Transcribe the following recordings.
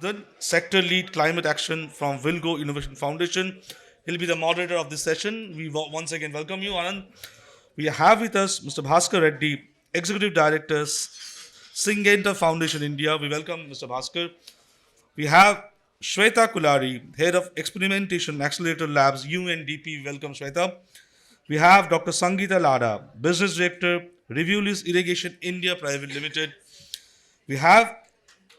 Govindan, Sector Lead Climate Action from Wilgo Innovation Foundation. He'll be the moderator of this session. We once again welcome you, Anand. We have with us Mr. Bhaskar Reddy, Executive Director, Syngenta Foundation India. We welcome Mr. Bhaskar. We have Shweta Kulari, Head of Experimentation Accelerator Labs, UNDP. Welcome, Shweta. We have Dr. Sangeeta Lada, Business Director, Reviewless Irrigation India Private Limited. We have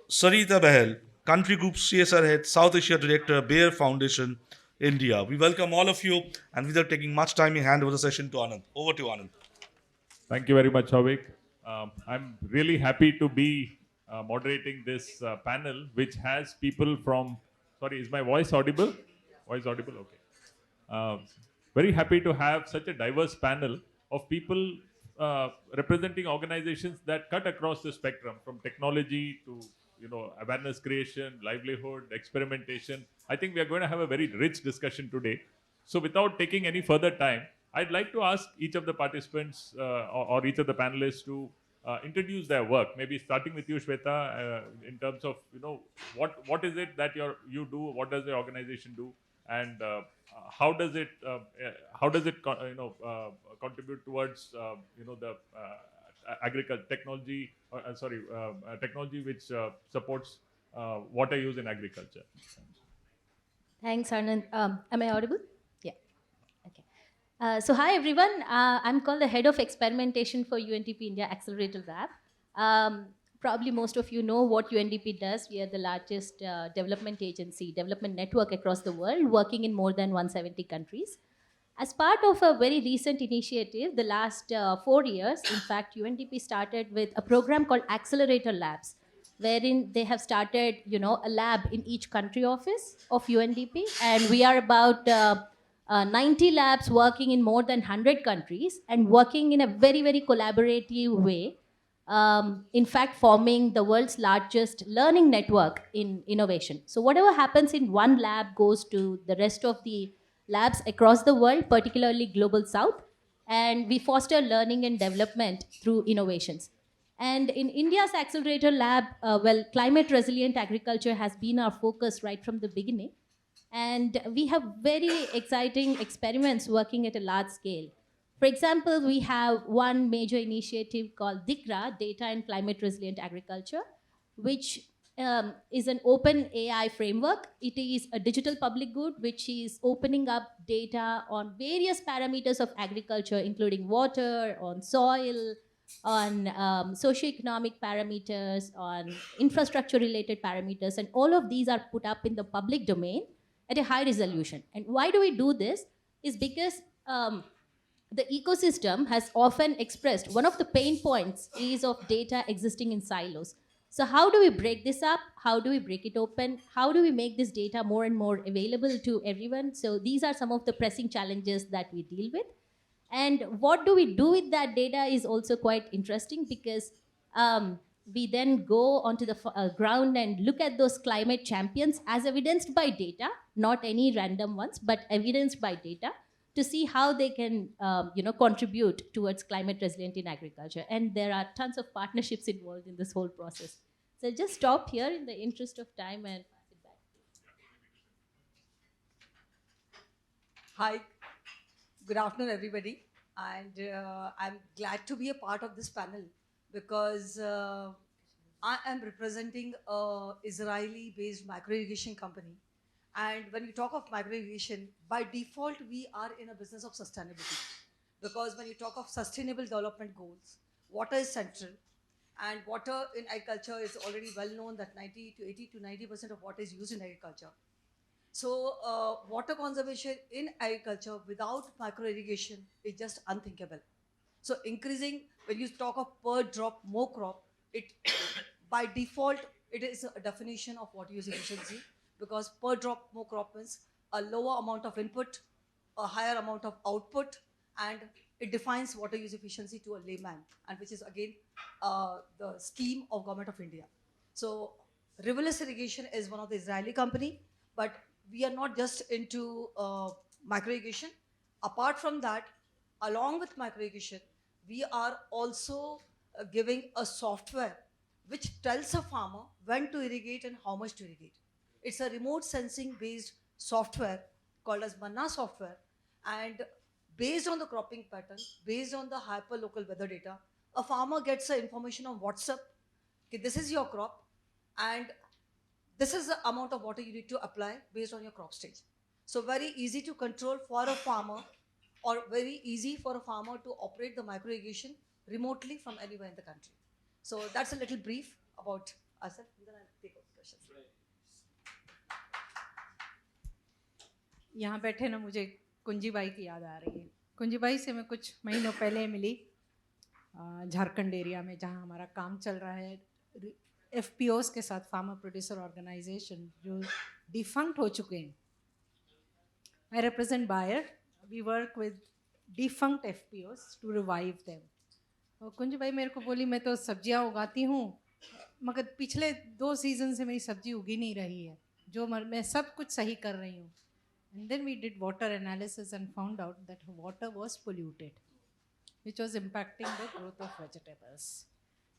Sarita Bahel, Country Group CSR Head, South Asia Director, Bayer Foundation, India. We welcome all of you, and without taking much time, we hand over the session to Anand. Over to you, Anand. Thank you very much, Havik. I'm really happy to be moderating this panel, which has people from. Sorry, is my voice audible? Voice audible? Okay. Uh, Very happy to have such a diverse panel of people representing organizations that cut across the spectrum, from technology to awareness creation, livelihood, experimentation. I think we are going to have a very rich discussion today. So, without taking any further time, I'd like to ask each of the participants or each of the panelists to introduce their work. Maybe starting with you, Shweta, in terms of what is it that you do, what does the organization do, and how does it contribute towards the agriculture technology, technology which supports water use in agriculture. Thanks, Anand. Am I audible? Yeah. Okay. So hi everyone. I'm called the head of experimentation for UNDP India Accelerator Lab. Probably most of you know what UNDP does. We are the largest development agency, development network across the world, working in more than 170 countries. As part of a very recent initiative, the last 4 years, in fact, UNDP started with a program called Accelerator Labs, wherein they have started, a lab in each country office of UNDP, and we are about 90 labs working in more than 100 countries and working in a very, very collaborative way. In fact, forming the world's largest learning network in innovation. So whatever happens in one lab goes to the rest of the labs across the world, particularly Global South, and we foster learning and development through innovations. And in India's Accelerator Lab, climate resilient agriculture has been our focus right from the beginning. And we have very exciting experiments working at a large scale. For example, we have one major initiative called DICRA, Data and Climate Resilient Agriculture, which is an open AI framework. It is a digital public good which is opening up data on various parameters of agriculture, including water, on soil, on socioeconomic parameters, on infrastructure related parameters, and all of these are put up in the public domain at a high resolution. And why do we do this? Is because the ecosystem has often expressed one of the pain points is of data existing in silos. So how do we break this up? How do we break it open? How do we make this data more and more available to everyone? So these are some of the pressing challenges that we deal with. And what do we do with that data is also quite interesting, because we then go onto the ground and look at those climate champions as evidenced by data, not any random ones, but evidenced by data, to see how they can contribute towards climate resilient in agriculture. And there are tons of partnerships involved in this whole process. So I'll just stop here in the interest of time and pass it back. Hi, good afternoon, everybody. And I'm glad to be a part of this panel because I am representing an Israeli-based micro-irrigation company. And when we talk of micro-irrigation, by default, we are in a business of sustainability. Because when you talk of sustainable development goals, water is central. And water in agriculture is already well known that 80 to 90% of water is used in agriculture. So water conservation in agriculture without micro irrigation is just unthinkable. So increasing, when you talk of per drop more crop, it by default it is a definition of water use efficiency, because per drop more crop means a lower amount of input, a higher amount of output, and it defines water use efficiency to a layman, and which is again the scheme of Government of India. So riverless irrigation is one of the Israeli company, but we are not just into micro irrigation. Apart from that, along with micro irrigation, we are also giving a software which tells a farmer when to irrigate and how much to irrigate. It's a remote sensing based software called as Manna software, and based on the cropping pattern, based on the hyper local weather data, a farmer gets the information on WhatsApp. Okay, this is your crop, and this is the amount of water you need to apply based on your crop stage. So very easy to control for a farmer, or very easy for a farmer to operate the micro irrigation remotely from anywhere in the country. So that's a little brief about ourselves. Then I'll take over questions. यहाँ बैठे ना मुझे कुंजी by की याद आ रही है। कुंजी बाई से मैं कुछ महीनों पहले मिली झारखंड एरिया में, जहाँ हमारा काम चल रहा है एफपीओस के साथ, फार्मर प्रोड्यूसर ऑर्गेनाइजेशन जो डिफंक्ट हो चुके हैं। I represent Bayer, we work with defunct FPOs to revive them. और कुंज भाई मेरे को बोली मैं तो सब्जियां उगाती हूँ, मगर पिछले 2 सीज़न से मेरी सब्जी उगी नहीं रही है, जो मैं सब कुछ सही कर रही हूँ। And then we did water analysis and found out that water was polluted, which was impacting the growth of vegetables.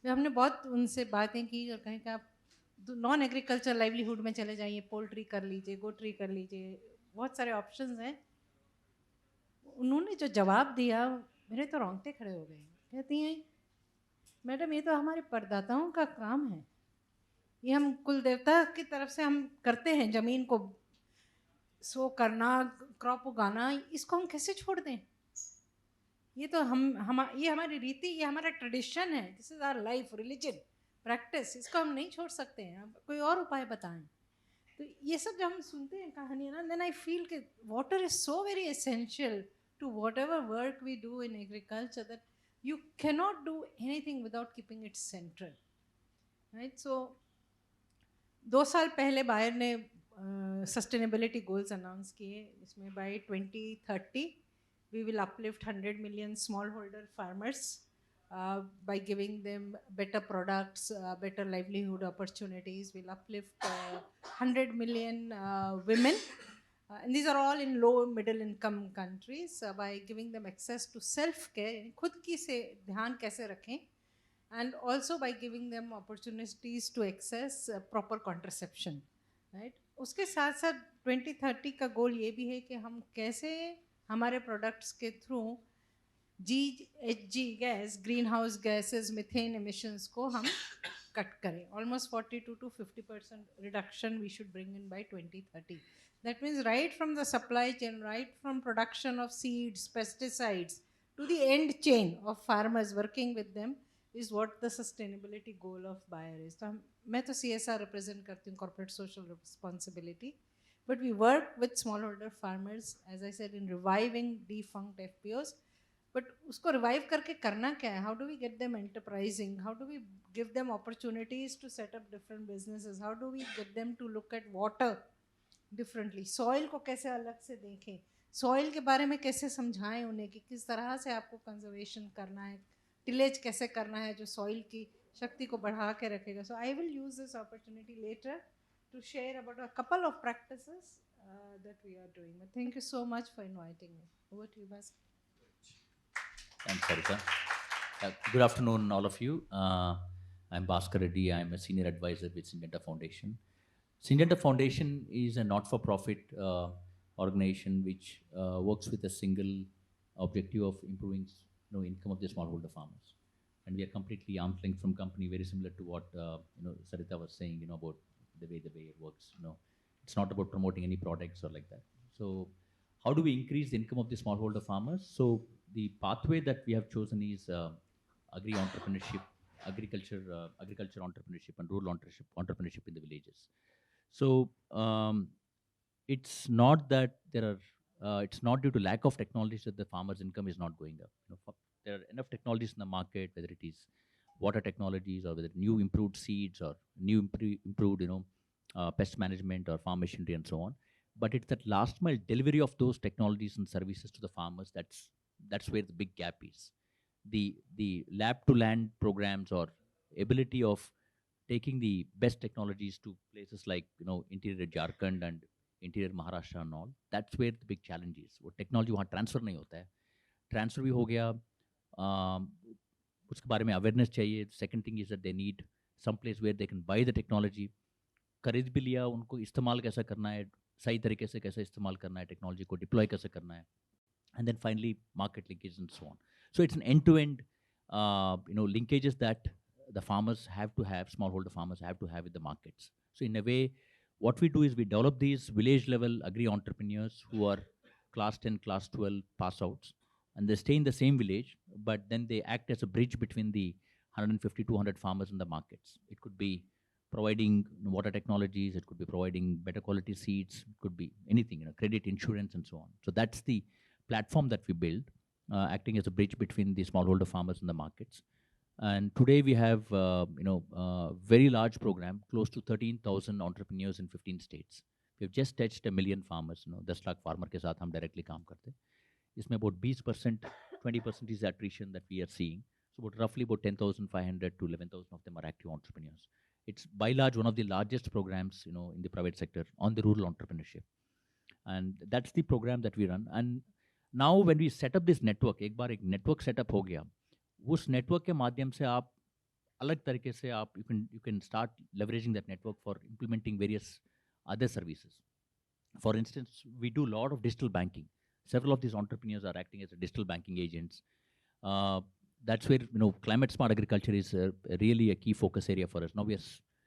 तो हमने बहुत उनसे बातें की और कहीं कि आप नॉन एग्रीकल्चर लाइवलीहुड में चले जाइए, पोल्ट्री कर लीजिए, गोट्री कर लीजिए, बहुत सारे ऑप्शंस हैं। उन्होंने जो जवाब दिया मेरे तो रोंगटे खड़े हो गए। कहती हैं मैडम ये तो हमारे परदाताओं का काम है, ये हम कुल देवता की तरफ से हम करते हैं, ज़मीन को सो करना, क्रॉप उगाना, इसको हम कैसे छोड़ दें? ये तो ये हमारी रीति, ये हमारा ट्रेडिशन है, this is our life, religion, practice, इसको हम नहीं छोड़ सकते हैं, आप कोई और उपाय बताएं। तो ये सब जब हम सुनते हैं कहानियाँ ना, देन आई फील कि water is so very essential to whatever work we do in agriculture, that you cannot do anything without keeping it central, right? So 2 साल पहले बायर ने सस्टेनेबिलिटी गोल्स अनाउंस किए, इसमें bye 2030 we will uplift 100 million smallholder farmers by giving them better products, better livelihood opportunities. We'll uplift 100 million women, and these are all in low middle income countries, by giving them access to self care, खुद की से ध्यान कैसे रखें, and also by giving them opportunities to access proper contraception, right? उसके साथ साथ 2030 का गोल ये भी है कि हम कैसे हमारे प्रोडक्ट्स के through GHG gas, green house gases, methane emissions को हम कट करें। Almost 42 to 50% reduction we should bring in by 2030। That means right from the supply chain, right from production of seeds, pesticides, to the end chain of farmers, working with them is what the sustainability goal of Bayer is. तो मैं तो CSR represent करती हूँ, corporate social responsibility, but we work with smallholder farmers, as I said, in reviving defunct FPOs. But उसको revive करके करना क्या है? How do we get them enterprising? How do we give them opportunities to set up different businesses? How do we get them to look at water differently? Soil को कैसे अलग से देखें? सॉइल के बारे में कैसे समझाएं उन्हें कि किस तरह से आपको कंजर्वेशन करना है, टिलेज कैसे करना है जो सॉइल की शक्ति को बढ़ा के रखेगा। So I will use this opportunity later to share about a couple of practices that we are doing. But thank you so much for inviting me. Over to you, Bhaskar. Thanks, Sarita. Good afternoon, all of you. I'm Bhaskar Reddy. I'm a senior advisor with Syngenta Foundation. Syngenta Foundation is a not-for-profit organization which works with a single objective of improving income of the smallholder farmers. And we are completely arm's length from company, very similar to what Sarita was saying, about the way it works. It's not about promoting any products or like that. So how do we increase the income of the smallholder farmers? So the pathway that we have chosen is agri-entrepreneurship, agriculture entrepreneurship and rural entrepreneurship in the villages. So it's not that it's not due to lack of technologies that the farmer's income is not going up. There are enough technologies in the market, whether it is water technologies or whether new improved seeds or new improved pest management or farm machinery and so on. But it's that last mile delivery of those technologies and services to the farmers that's where the big gap is. The lab to land programs or ability of taking the best technologies to places like interior Jharkhand and interior Maharashtra and all, that's where the big challenge is. वो technology वहाँ transfer नहीं होता है, transfer भी हो गया, उसके बारे में अवेयरनेस चाहिए. Second thing is that they need some place where they can buy the technology, खरीद भी लिया, उनको इस्तेमाल कैसा करना है, सही तरीके से कैसे इस्तेमाल करना है, टेक्नोलॉजी को डिप्लॉय कैसे करना है, and then finally market linkage and so on. So it's an end-to-end, linkages that the farmers have to have, smallholder farmers have to have with the markets. So in a way, what we do is we develop these village-level agri-entrepreneurs who are class 10, class 12 pass-outs, and they stay in the same village, but then they act as a bridge between the 150, 200 farmers in the markets. It could be providing water technologies, it could be providing better quality seeds, it could be anything, credit, insurance, and so on. So that's the platform that we build, acting as a bridge between the smallholder farmers and the markets. And today we have, very large program, close to 13,000 entrepreneurs in 15 states. We've just touched 1 million farmers. 10 lakh farmer के साथ हम directly काम करते हैं. इसमें about 20%, 20% is attrition that we are seeing. So about roughly about 10,500 to 11,000 of them are active entrepreneurs. It's by large one of the largest programs, in the private sector on the rural entrepreneurship. And that's the program that we run. And now when we set up this network, एक बार एक network setup हो गया, उस network के माध्यम से आप अलग तरीके से आप you can start leveraging that network for implementing various other services. For instance, we do a lot of digital banking. Several of these entrepreneurs are acting as a digital banking agents. That's where climate smart agriculture is really a key focus area for us. Now we are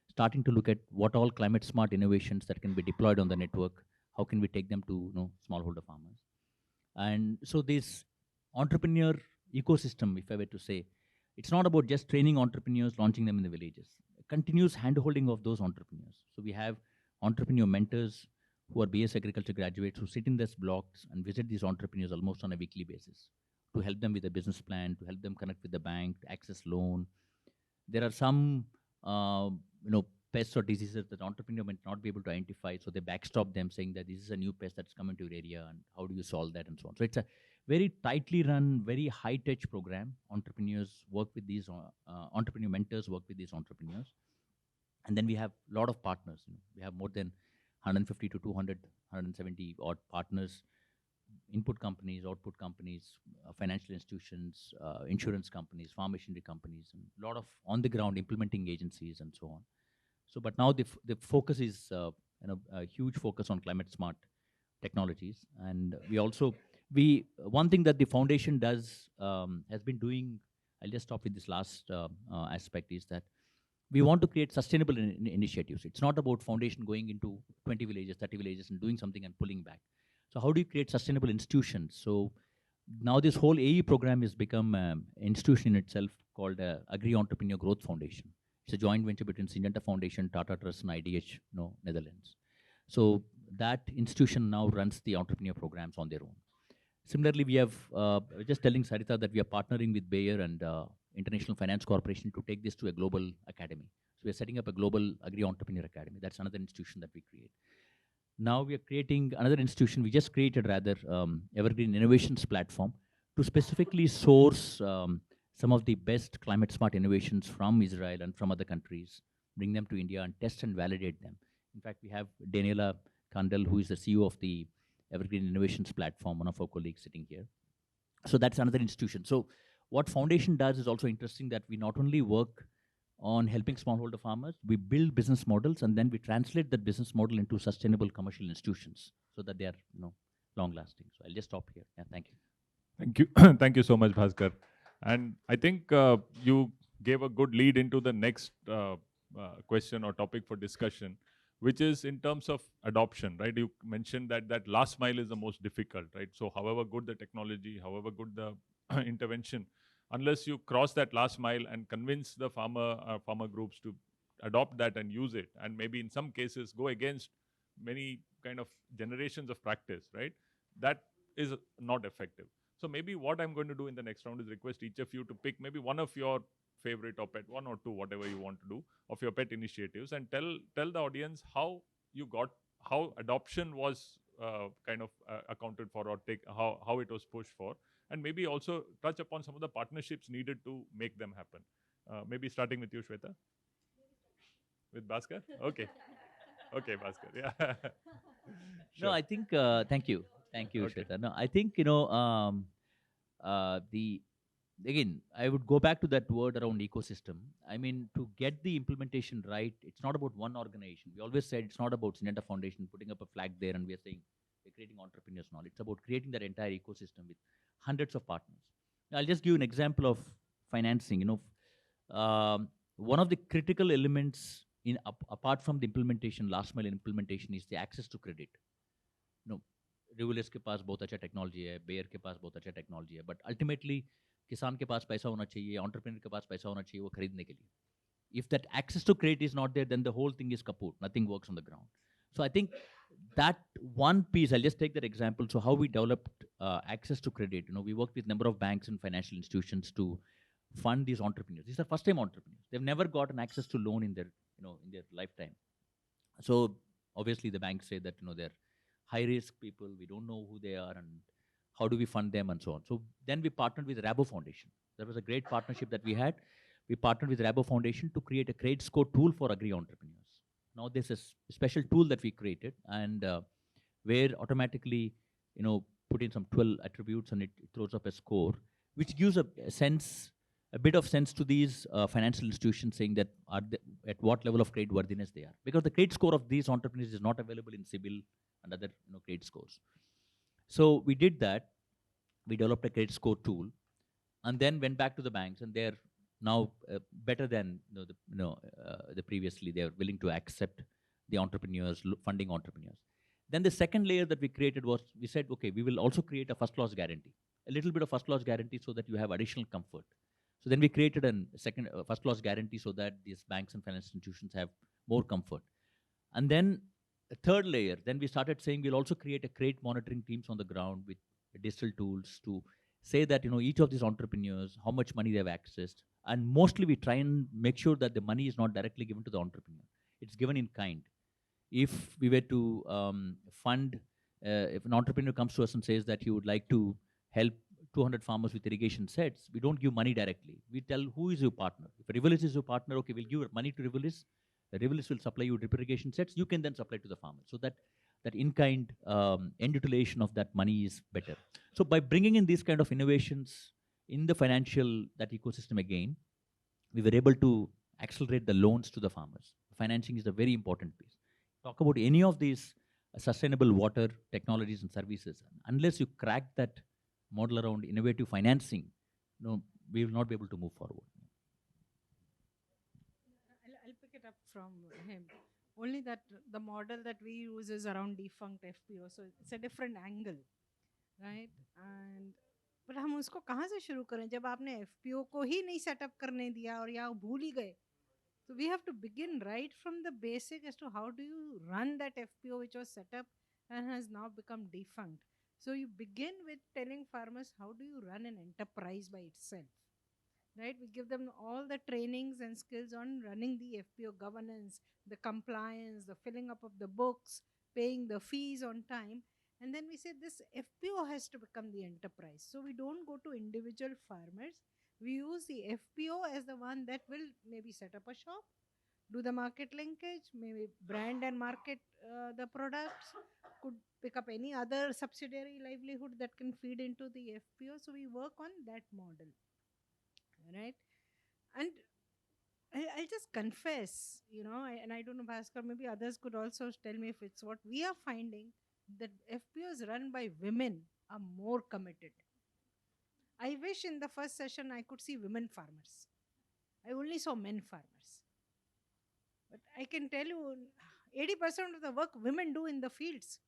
starting to look at what all climate smart innovations that can be deployed on the network. How can we take them to smallholder farmers? And so this entrepreneur ecosystem, if I were to say, it's not about just training entrepreneurs, launching them in the villages. Continuous handholding of those entrepreneurs. So we have entrepreneur mentors who are BS agriculture graduates who sit in these blocks and visit these entrepreneurs almost on a weekly basis to help them with a business plan, to help them connect with the bank, to access loan. There are some, pests or diseases that entrepreneur might not be able to identify, so they backstop them saying that this is a new pest that's come into your area and how do you solve that and so on. So it's a very tightly run, very high-touch program. Entrepreneurs work with these, entrepreneur mentors work with these entrepreneurs. And then we have a lot of partners. We have more than 150 to 200, 170 odd partners, input companies, output companies, financial institutions, insurance companies, farm machinery companies, and a lot of on-the-ground implementing agencies and so on. So, but now the focus is, a huge focus on climate smart technologies. And one thing that the foundation does, has been doing, I'll just stop with this last aspect, is that we want to create sustainable initiatives. It's not about foundation going into 20 villages, 30 villages and doing something and pulling back. So how do you create sustainable institutions? So now this whole AE program has become an institution in itself called Agri Entrepreneur Growth Foundation. It's a joint venture between Syngenta Foundation, Tata Trust, and IDH, Netherlands. So that institution now runs the entrepreneur programs on their own. Similarly, we have, I was just telling Sarita that we are partnering with Bayer and International Finance Corporation to take this to a global academy. So we are setting up a global Agri Entrepreneur Academy. That's another institution that we create. Now we are creating another institution, we just created rather, Evergreen Innovations Platform to specifically source some of the best climate smart innovations from Israel and from other countries, bring them to India and test and validate them. In fact, we have Daniela Kandel, who is the CEO of the Evergreen Innovations Platform, one of our colleagues sitting here. So that's another institution. So what foundation does is also interesting, that we not only work on helping smallholder farmers, we build business models and then we translate that business model into sustainable commercial institutions so that they are long lasting. So I'll just stop here. Yeah, thank you. Thank you. Thank you so much, Bhaskar. And I think you gave a good lead into the next question or topic for discussion, which is in terms of adoption, right? You mentioned that last mile is the most difficult, right? So however good the technology, however good the intervention, unless you cross that last mile and convince the farmer groups to adopt that and use it, and maybe in some cases go against many kind of generations of practice, right? That is not effective. So maybe what I'm going to do in the next round is request each of you to pick maybe one of your favorite or pet, one or two, whatever you want to do, of your pet initiatives, and tell the audience how adoption was accounted for, or how it was pushed for, and maybe also touch upon some of the partnerships needed to make them happen. Maybe starting with you, Shweta. With Bhaskar? Okay. Okay, Bhaskar. Yeah. No, I think, thank you, Okay. Shweta. No, I think, again, I would go back to that word around ecosystem. I mean, to get the implementation right, it's not about one organization. We always said it's not about Syngenta Foundation putting up a flag there and we are saying we're creating entrepreneurs and all. It's about creating that entire ecosystem with hundreds of partners. I'll just give you an example of financing. One of the critical elements in apart from the implementation, last mile implementation, is the access to credit. No, रिवुलर्स के पास बहुत अच्छा technology है, bear के पास बहुत अच्छा technology है, but ultimately किसान के पास पैसा होना चाहिए, एंटरप्रेन्योर के पास पैसा होना चाहिए वो खरीदने के लिए. If that access to credit is not there, then the whole thing is kaput. Nothing works on the ground. So I think that one piece, I'll just take that example. So how we developed access to credit. We worked with number of banks and financial institutions to fund these entrepreneurs. These are first-time entrepreneurs. They've never gotten access to loan in their, in their lifetime. So obviously the banks say that, they're high-risk people. We don't know who they are and how do we fund them and so on. So then we partnered with Rabo Foundation. That was a great partnership that we had. We partnered with Rabo Foundation to create a credit score tool for agri-entrepreneurs. Now this is a special tool that we created and where automatically, put in some 12 attributes and it throws up a score, which gives a bit of sense to these financial institutions saying that at what level of credit worthiness they are. Because the credit score of these entrepreneurs is not available in CIBIL and other credit scores. So we did that. We developed a credit score tool and then went back to the banks and they're now better than the previously. They are willing to accept the entrepreneurs, funding entrepreneurs. Then the second layer that we created was, we said, okay, we will also create a first loss guarantee. A little bit of first loss guarantee so that you have additional comfort. So then we created a second first loss guarantee so that these banks and financial institutions have more comfort. And then a third layer, then we started saying we'll also create a credit monitoring teams on the ground with digital tools to say that, each of these entrepreneurs, how much money they've accessed. And mostly we try and make sure that the money is not directly given to the entrepreneur. It's given in kind. If we were to fund, if an entrepreneur comes to us and says that he would like to help 200 farmers with irrigation sets, we don't give money directly. We tell who is your partner. If Rivulis is your partner, okay, we'll give money to Rivulis. Rivulis will supply you drip irrigation sets. You can then supply to the farmer. So that in-kind end utilization of that money is better. So by bringing in these kind of innovations in the financial, that ecosystem again, we were able to accelerate the loans to the farmers. Financing is a very important piece. Talk about any of these sustainable water technologies and services. Unless you crack that model around innovative financing, we will not be able to move forward. I'll pick it up from him. Only that the model that we use is around defunct FPO, so it's a different angle, right? And but हम उसको कहाँ से शुरू करें जब आपने FPO को ही नहीं सेटअप करने दिया और या भूल ही गए. So we have to begin right from the basic as to how do you run that FPO which was set up and has now become defunct. So you begin with telling farmers how do you run an enterprise by itself. Right, we give them all the trainings and skills on running the FPO governance, the compliance, the filling up of the books, paying the fees on time. And then we say this FPO has to become the enterprise. So we don't go to individual farmers. We use the FPO as the one that will maybe set up a shop, do the market linkage, maybe brand and market the products, could pick up any other subsidiary livelihood that can feed into the FPO. So we work on that model. Right, and I'll just confess, and I don't know, Bhaskar, maybe others could also tell me if it's what we are finding, that FPOs run by women are more committed. I wish in the first session I could see women farmers. I only saw men farmers. But I can tell you, 80% of the work women do in the fields.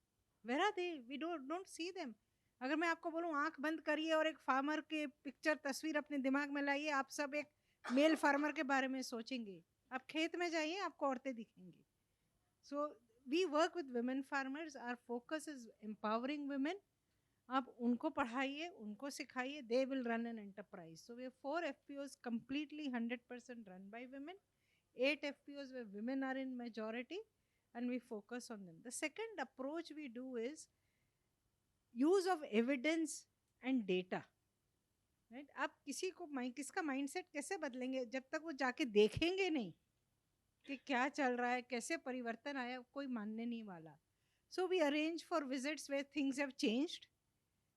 Where are they? We don't see them. अगर मैं आपको बोलूँ आंख बंद करिए और एक farmer के पिक्चर तस्वीर अपने दिमाग में लाइए, आप सब एक मेल फार्मर के बारे में सोचेंगे. आप खेत में जाइए, आपको औरतें दिखेंगी. So we work with women farmers. Our focus is empowering women. आप उनको पढ़ाइए, उनको सिखाइए. They will run an enterprise. So we have 4 FPOs completely 100% run by women. 8 FPOs where women are in majority, and we focus on them. The second approach we do is use of evidence and data. Right? आप किसका mindset कैसे बदलेंगे जब तक वो जाके देखेंगे नहीं कि क्या चल रहा है, कैसे परिवर्तन आया, कोई मानने नहीं वाला. So we arrange for visits where things have changed,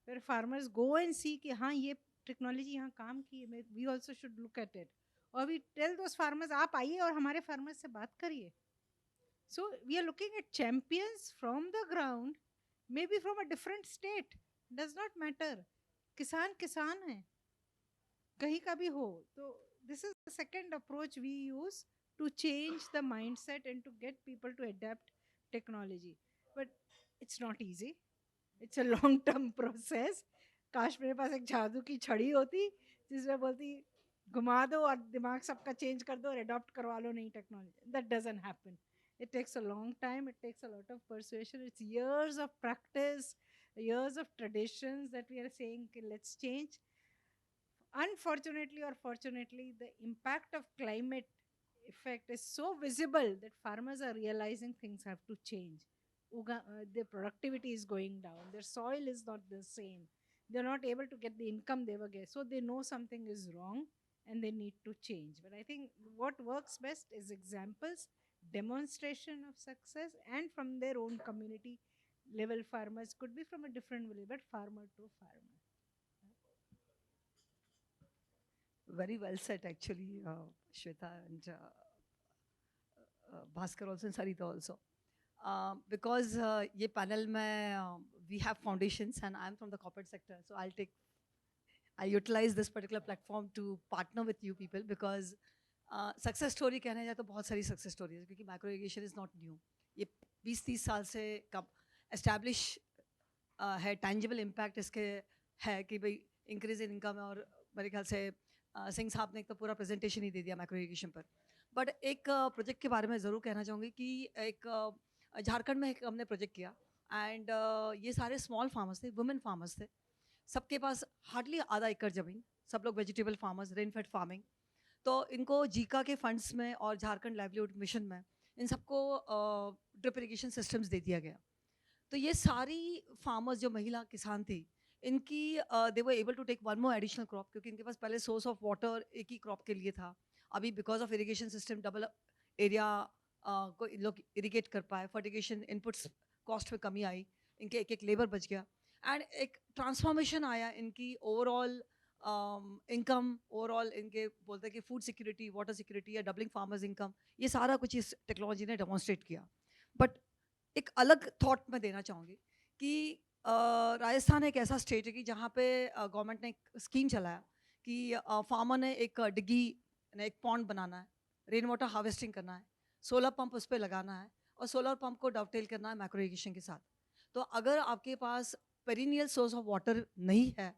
where farmers go and see कि हाँ ये टेक्नोलॉजी यहाँ काम की, we also should look at it, और वी टेल दोज फार्मर्स आप आइए और हमारे फार्मर्स से बात करिए. So we are looking at champions from the ground, maybe from a different state, does not matter. किसान किसान है, कहीं का भी हो. तो this is the second approach we use to change the mindset and to get people to adapt technology. But it's not easy. It's a long term process. काश मेरे पास एक जादू की छड़ी होती जिसमें बोलती घुमा दो और दिमाग सबका चेंज कर दो और अडॉप्ट करवा लो नई technology. That doesn't happen. It takes a long time, it takes a lot of persuasion, it's years of practice, years of traditions that we are saying, okay, let's change. Unfortunately or fortunately, the impact of climate effect is so visible that farmers are realizing things have to change. Their productivity is going down, their soil is not the same, they're not able to get the income they were getting, so they know something is wrong and they need to change. But I think what works best is examples, demonstration of success, and from their own community level farmers, could be from a different village, but farmer to farmer. Very well said, actually, Shweta and Bhaskar also and Sarita also. Because ये panel में we have foundations and I'm from the corporate sector, so I utilize this particular platform to partner with you people because success story कहने जाए तो बहुत सारी success story है, क्योंकि micro irrigation is not new. ये 20-30 साल से कब एस्टैब्लिश है, टैंजिबल इम्पैक्ट इसके है कि भाई इंक्रीज इन इनकम है. और मेरे ख्याल से सिंह साहब ने एक तो पूरा प्रेजेंटेशन ही दे दिया माइक्रो इरिगेशन पर. बट एक प्रोजेक्ट के बारे में ज़रूर कहना चाहूँगी कि एक झारखंड में एक हमने प्रोजेक्ट किया एंड ये सारे स्मॉल फार्मर्स थे, वुमेन फार्मर्स थे, सबके पास हार्डली आधा एकड़ ज़मीन, सब लोग वेजिटेबल फार्मर्स, रेनफेड फार्मिंग. तो इनको जीका के फंड्स में और झारखंड लाइवलीहुड मिशन में इन सबको ड्रिप इरिगेशन सिस्टम्स दे दिया गया. तो ये सारी फार्मर्स जो महिला किसान थी, इनकी they were able to take one more additional crop, क्योंकि इनके पास पहले सोर्स ऑफ वाटर एक ही क्रॉप के लिए था. अभी because of irrigation system double area को इन लोग इरिगेट कर पाए, फर्टिगेशन इनपुट्स कॉस्ट में कमी आई, इनके एक एक लेबर बच गया एंड एक ट्रांसफॉर्मेशन आया इनकी ओवरऑल इनकम. ओवरऑल इनके बोलते हैं कि फूड सिक्योरिटी, वाटर सिक्योरिटी या डबलिंग फार्मर्स इनकम, ये सारा कुछ इस टेक्नोलॉजी ने डेमोन्स्ट्रेट किया. बट एक अलग थॉट मैं देना चाहूँगी कि राजस्थान एक ऐसा स्टेट है कि जहाँ पे गवर्नमेंट ने एक स्कीम चलाया कि फार्मर ने एक डिग्गी, एक पॉन्ड बनाना है, रेन वाटर हार्वेस्टिंग करना है, सोलर पंप उस पर लगाना है और सोलर पंप को डवटेल करना है माइक्रो इरिगेशन के साथ. तो अगर आपके पास पेरिनियल सोर्स ऑफ वाटर नहीं है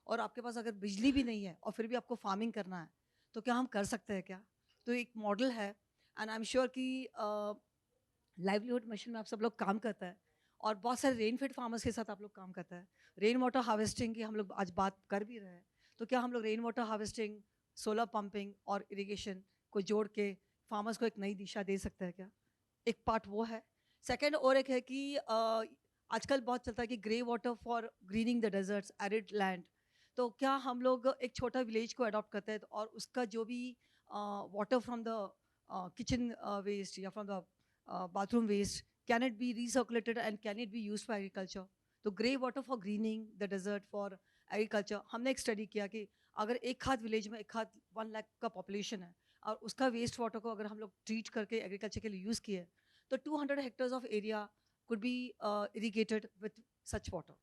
और आपके पास अगर बिजली भी नहीं है और फिर भी आपको फार्मिंग करना है, तो क्या हम कर सकते हैं क्या? तो एक मॉडल है एंड आई एम श्योर कि लाइवलीहुड मिशन में आप सब लोग काम करता है और बहुत सारे रेनफेड फार्मर्स के साथ आप लोग काम करता है. रेन वाटर हार्वेस्टिंग की हम लोग आज बात कर भी रहे हैं, तो क्या हम लोग rain water harvesting, solar pumping और इरिगेशन को जोड़ के फार्मर्स को एक नई दिशा दे सकते हैं क्या? एक पार्ट वो है. सेकेंड और एक है कि आजकल बहुत चलता है कि grey water for greening the deserts, arid land. तो क्या हम लोग एक छोटा विलेज को अडॉप्ट करते हैं और उसका जो भी water from the kitchen waste या from the bathroom waste, can it be recirculated and can it be used for agriculture? तो grey water for greening the desert for agriculture. हमने एक स्टडी किया कि अगर एक खाद विलेज में 1 लाख का पॉपुलेशन है और उसका वेस्ट वाटर को अगर हम लोग ट्रीट करके एग्रीकल्चर के लिए यूज़ किए तो 200 hectares of area could be irrigated with such water.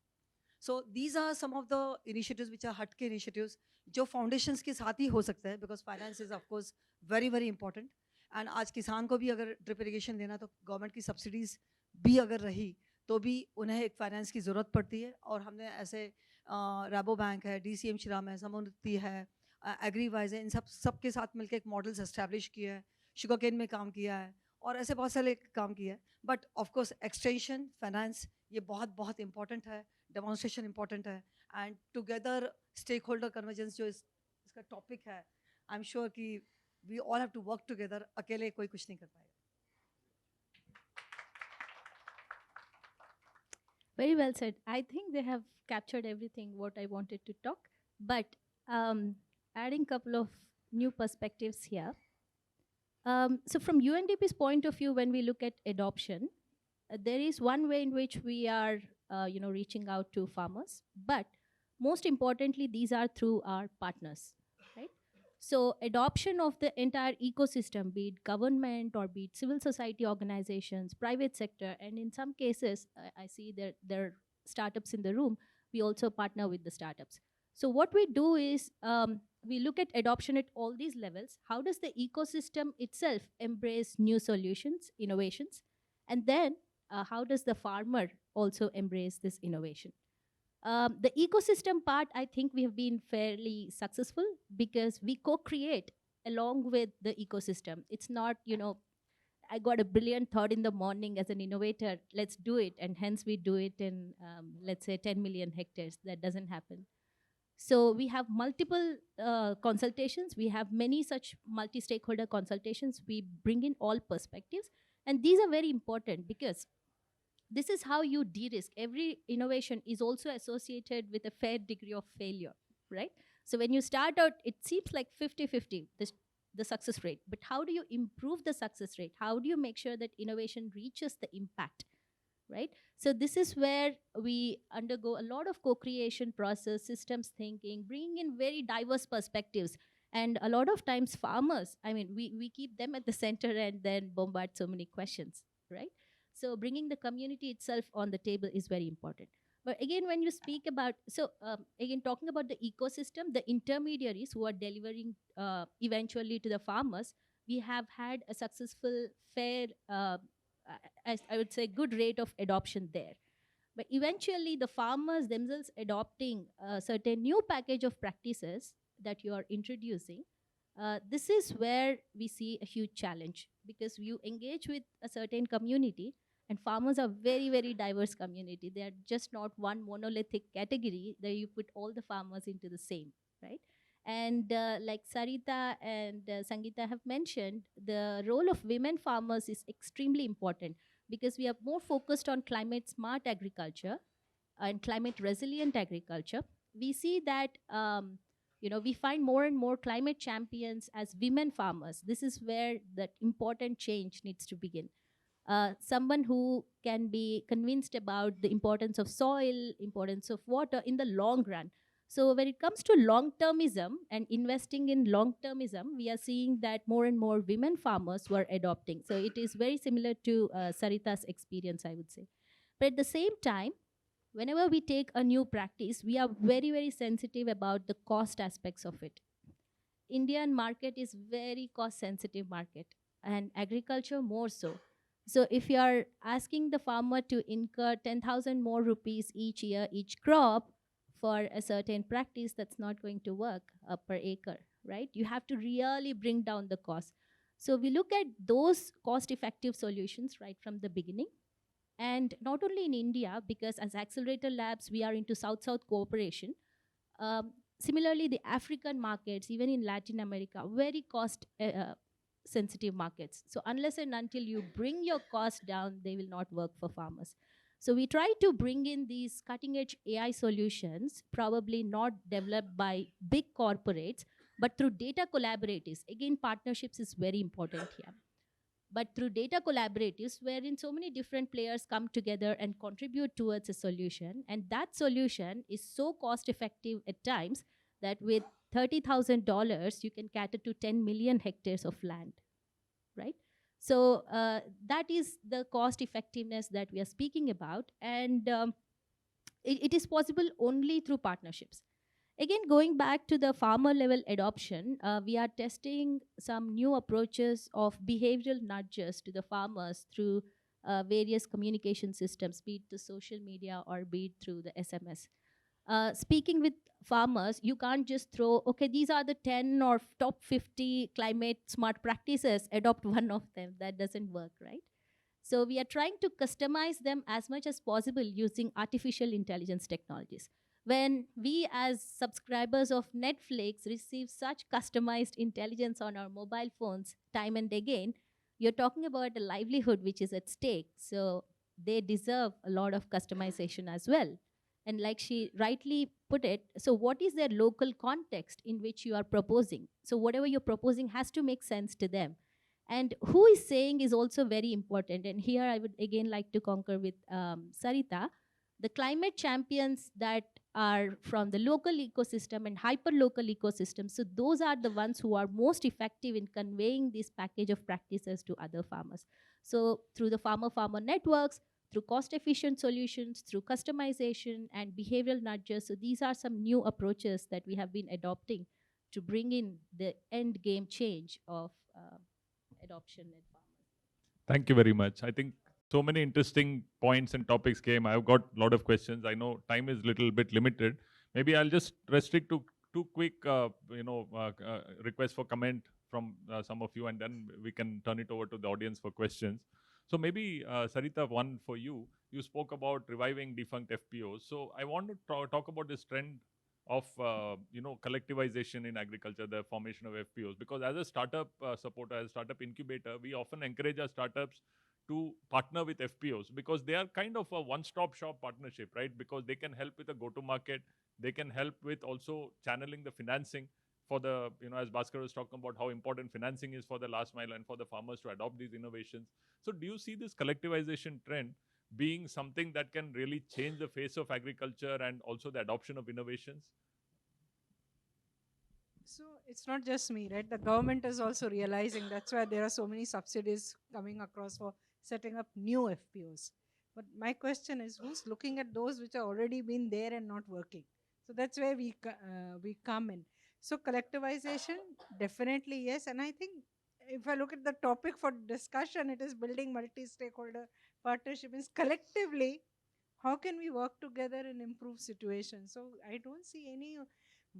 So these are some of the initiatives which are हटके initiatives जो foundations के साथ ही हो सकते हैं, because finance is of course very very important. And आज किसान को भी अगर ड्रिप इरिगेशन देना तो गवर्नमेंट की सब्सिडीज़ भी अगर रही तो भी उन्हें एक फाइनेंस की ज़रूरत पड़ती है. और हमने ऐसे रैबो बैंक है, DCM श्रीराम है, समुन्नति है, एग्रीवाइज है, इन सब के साथ मिलकर एक मॉडल्स एस्टैब्लिश किया है, शुगर केन में काम किया है और ऐसे बहुत सारे काम किया है. बट ऑफकोर्स एक्सटेंशन, फाइनेंस ये बहुत बहुत इंपॉर्टेंट है, डेमोन्स्ट्रेशन इंपॉर्टेंट है and together stake holder convergence जो इसका टॉपिक है, आई एम श्योर कि we all have to work together. अकेले कोई कुछ नहीं कर पाएगा. Very well said. I think they have captured everything what I wanted to talk, but adding couple of new perspectives here. So from UNDP's point of view, when we look at adoption, there is one way in which we are, reaching out to farmers, but most importantly, these are through our partners, right? So adoption of the entire ecosystem, be it government or be it civil society organizations, private sector, and in some cases, I see there are startups in the room, we also partner with the startups. So what we do is we look at adoption at all these levels. How does the ecosystem itself embrace new solutions, innovations? And then how does the farmer also embrace this innovation? The ecosystem part, I think we have been fairly successful because we co-create along with the ecosystem. It's not, I got a brilliant thought in the morning as an innovator, let's do it, and hence we do it in, let's say, 10 million hectares. That doesn't happen. So we have multiple consultations. We have many such multi-stakeholder consultations. We bring in all perspectives. And these are very important because this is how you de-risk. Every innovation is also associated with a fair degree of failure, right? So when you start out, it seems like 50-50, the success rate. But how do you improve the success rate? How do you make sure that innovation reaches the impact? Right? So this is where we undergo a lot of co-creation process, systems thinking, bringing in very diverse perspectives. And a lot of times farmers, I mean, we keep them at the center and then bombard so many questions, right? So bringing the community itself on the table is very important. But again, when you speak about, so again, talking about the ecosystem, the intermediaries who are delivering eventually to the farmers, we have had a successful, fair, I would say, good rate of adoption there. But eventually, the farmers themselves adopting a certain new package of practices that you are introducing, this is where we see a huge challenge because you engage with a certain community, and farmers are very, very diverse community. They are just not one monolithic category that you put all the farmers into the same, right? And like Sarita and Sangeeta have mentioned, the role of women farmers is extremely important because we are more focused on climate smart agriculture and climate resilient agriculture. We see that we find more and more climate champions as women farmers. This is where that important change needs to begin. Someone who can be convinced about the importance of soil, importance of water in the long run. So when it comes to long-termism and investing in long-termism, we are seeing that more and more women farmers were adopting. So it is very similar to Sarita's experience, I would say. But at the same time, whenever we take a new practice, we are very, very sensitive about the cost aspects of it. Indian market is very cost sensitive market and agriculture more so. So if you are asking the farmer to incur 10,000 more rupees each year, each crop for a certain practice, that's not going to work per acre, right? You have to really bring down the cost. So we look at those cost effective solutions right from the beginning. And not only in India, because as Accelerator Labs, we are into South-South cooperation. Similarly, the African markets, even in Latin America, very cost sensitive markets. So unless and until you bring your cost down, they will not work for farmers. So we try to bring in these cutting edge AI solutions, probably not developed by big corporates, but through data collaboratives. Again, partnerships is very important here. But through data collaboratives, wherein so many different players come together and contribute towards a solution. And that solution is so cost effective at times that with $30,000, you can cater to 10 million hectares of land, right? So that is the cost effectiveness that we are speaking about. And it is possible only through partnerships. Again, going back to the farmer level adoption, we are testing some new approaches of behavioral nudges to the farmers through various communication systems, be it the social media or be it through the SMS. Speaking with farmers, you can't just throw, okay, these are the 10 or top 50 climate smart practices, adopt one of them. That doesn't work, right? So we are trying to customize them as much as possible using artificial intelligence technologies. When we as subscribers of Netflix receive such customized intelligence on our mobile phones time and again, you're talking about a livelihood which is at stake. So they deserve a lot of customization as well. And like she rightly put it, so what is their local context in which you are proposing? So whatever you're proposing has to make sense to them. And who is saying is also very important. And here I would again like to concur with Sarita, the climate champions that are from the local ecosystem and hyper local ecosystem. So those are the ones who are most effective in conveying this package of practices to other farmers. So through the farmer networks, through cost efficient solutions, through customization and behavioral nudges. So these are some new approaches that we have been adopting to bring in the end game change of adoption in farmers. Thank you very much. I think so many interesting points and topics came. I've got a lot of questions. I know time is a little bit limited. Maybe I'll just restrict to two quick, requests for comment from some of you, and then we can turn it over to the audience for questions. So maybe, Sarita, one for you. You spoke about reviving defunct FPOs. So I want to talk about this trend of collectivization in agriculture, the formation of FPOs. Because as a startup supporter, as a startup incubator, we often encourage our startups to partner with FPOs because they are kind of a one-stop shop partnership, right? Because they can help with the go-to-market, they can help with also channeling the financing for the, as Bhaskar was talking about how important financing is for the last mile and for the farmers to adopt these innovations. So do you see this collectivization trend being something that can really change the face of agriculture and also the adoption of innovations? So it's not just me, right? The government is also realizing that's why there are so many subsidies coming across for setting up new FPOs. But my question is, who's looking at those which are already been there and not working? So that's where we come in. So collectivization, definitely yes. And I think if I look at the topic for discussion, it is building multi-stakeholder partnership. Is collectively, how can we work together and improve situations? So I don't see any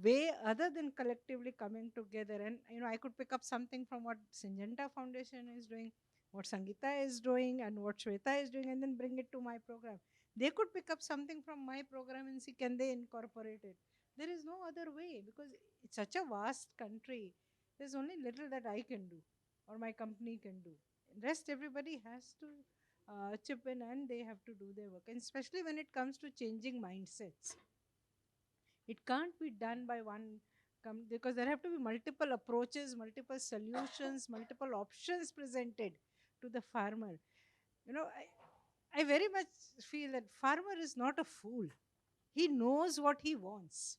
way other than collectively coming together. And I could pick up something from what Syngenta Foundation is doing, what Sangeeta is doing, and what Shweta is doing, and then bring it to my program. They could pick up something from my program and see can they incorporate it. There is no other way because it's such a vast country. There's only little that I can do or my company can do. Rest everybody has to chip in and they have to do their work, and especially when it comes to changing mindsets. It can't be done by one because there have to be multiple approaches, multiple solutions, multiple options presented to the farmer. I very much feel that farmer is not a fool. He knows what he wants.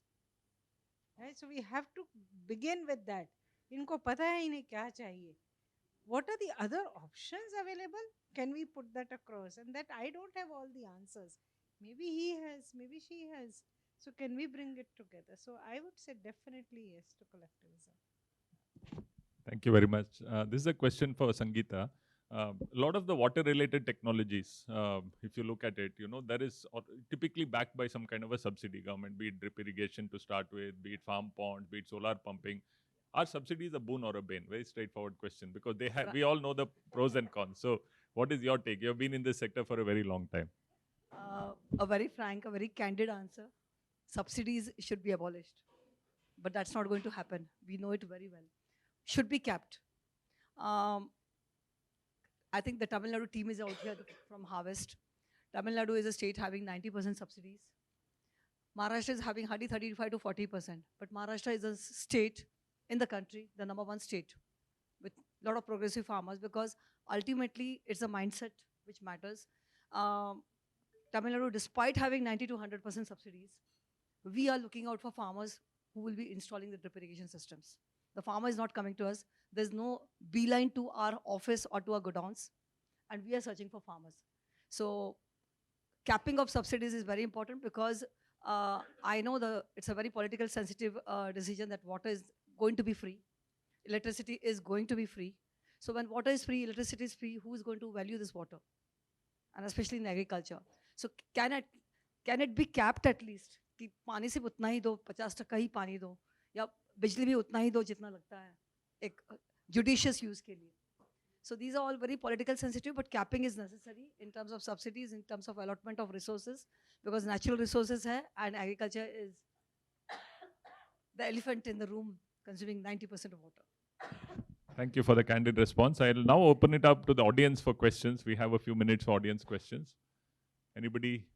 Right? So we have to begin with that. इनको पता है इन्हें क्या चाहिए. What are the other options available? Can we put that across? And that I don't have all the answers. Maybe he has, maybe she has. So can we bring it together? So I would say definitely yes to collectivism. Thank you very much. This is a question for Sangeeta. A lot of the water-related technologies, if you look at it, that is typically backed by some kind of a subsidy government, be it drip irrigation to start with, be it farm ponds, be it solar pumping. Are subsidies a boon or a bane? Very straightforward question because we all know the pros and cons. So what is your take? You've been in this sector for a very long time. A very frank, a very candid answer. Subsidies should be abolished. But that's not going to happen. We know it very well. Should be capped. I think the Tamil Nadu team is out here from Harvest. Tamil Nadu is a state having 90% subsidies. Maharashtra is having hardly 35 to 40%. But Maharashtra is a state in the country, the number one state, with a lot of progressive farmers because ultimately it's a mindset which matters. Tamil Nadu, despite having 90 to 100% subsidies, we are looking out for farmers who will be installing the drip irrigation systems. The farmer is not coming to us. There's no beeline to our office or to our godowns, and we are searching for farmers. So capping of subsidies is very important because I know it's a very political sensitive decision that water is going to be free. Electricity is going to be free. So when water is free, electricity is free, who is going to value this water? And especially in agriculture. So can it be capped at least? कि पानी सिर्फ उतना ही दो, 50% ही पानी दो, या बिजली भी उतना ही दो जितना लगता है एक judicious use के लिए. So these are all very political sensitive, but capping is necessary in terms of subsidies, in terms of allotment of resources, because natural resources hai, and agriculture is the elephant in the room consuming 90% of water. Thank you for the candid response. I'll now open it up to the audience for questions. We have a few minutes for audience questions. Anybody?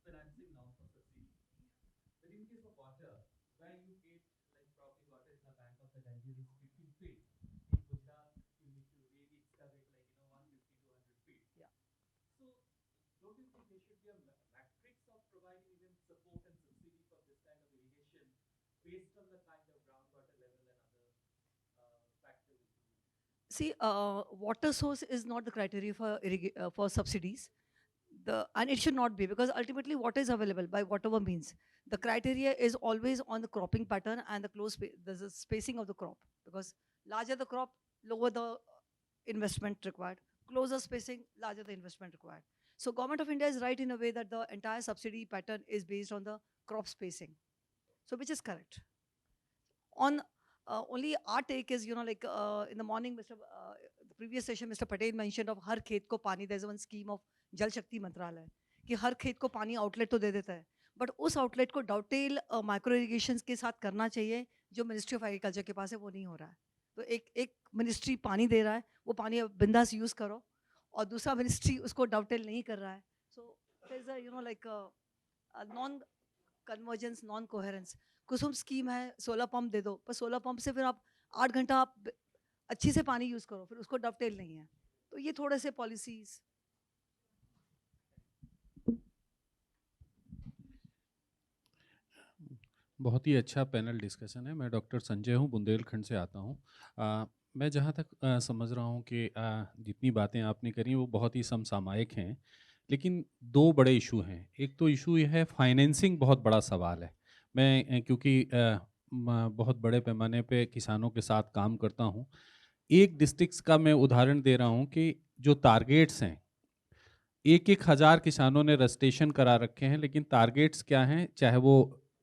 Financing now for case of water, where you get like probably water in the bank of the Ganges is 15 feet. In Gujarat, you need to really excavate like 150 to 100 feet. Yeah. So, don't you think there should be a matrix of providing even support and subsidy for this kind of irrigation based on the kind of groundwater level and other factors? See, water source is not the criteria for subsidies. And it should not be, because ultimately water is available by whatever means. The criteria is always on the cropping pattern and the spacing of the crop, because larger the crop, lower the investment required. Closer spacing, larger the investment required. So government of India is right in a way that the entire subsidy pattern is based on the crop spacing, so which is correct. On only our take is, like in the morning, the previous session, Mr. Patel mentioned of har khet ko pani. There's one scheme of Jal Shakti Mantralaya कि हर खेत को पानी outlet तो दे देता है, but उस outlet को डॉटेल micro irrigation के साथ करना चाहिए, जो मिनिस्ट्री ऑफ एग्रीकल्चर के पास है वो नहीं हो रहा है. तो एक मिनिस्ट्री पानी दे रहा है, वो पानी बिंदास यूज करो, और दूसरा मिनिस्ट्री उसको डॉटेल नहीं कर रहा है. So there is like non convergence, non coherence. Kusum scheme है, 16 पंप दे दो, पर 16 पंप से फिर आप 8 घंटा आप अच्छी से पानी यूज करो, फिर उसको डॉटेल नहीं है. तो ये थोड़े से पॉलिसीज. बहुत ही अच्छा पैनल डिस्कशन है. मैं डॉक्टर संजय हूँ, बुंदेलखंड से आता हूँ. मैं जहाँ तक समझ रहा हूँ कि जितनी बातें आपने करी वो बहुत ही समसामयिक हैं, लेकिन दो बड़े इशू हैं. एक तो इशू ये है फाइनेंसिंग, बहुत बड़ा सवाल है. मैं क्योंकि बहुत बड़े पैमाने पे किसानों के साथ काम करता हूँ. एक डिस्ट्रिक्ट्स का मैं उदाहरण दे रहा हूँ कि जो टारगेट्स हैं, 1,000 किसानों ने रजिस्ट्रेशन करा रखे हैं, लेकिन टारगेट्स क्या हैं, चाहे वो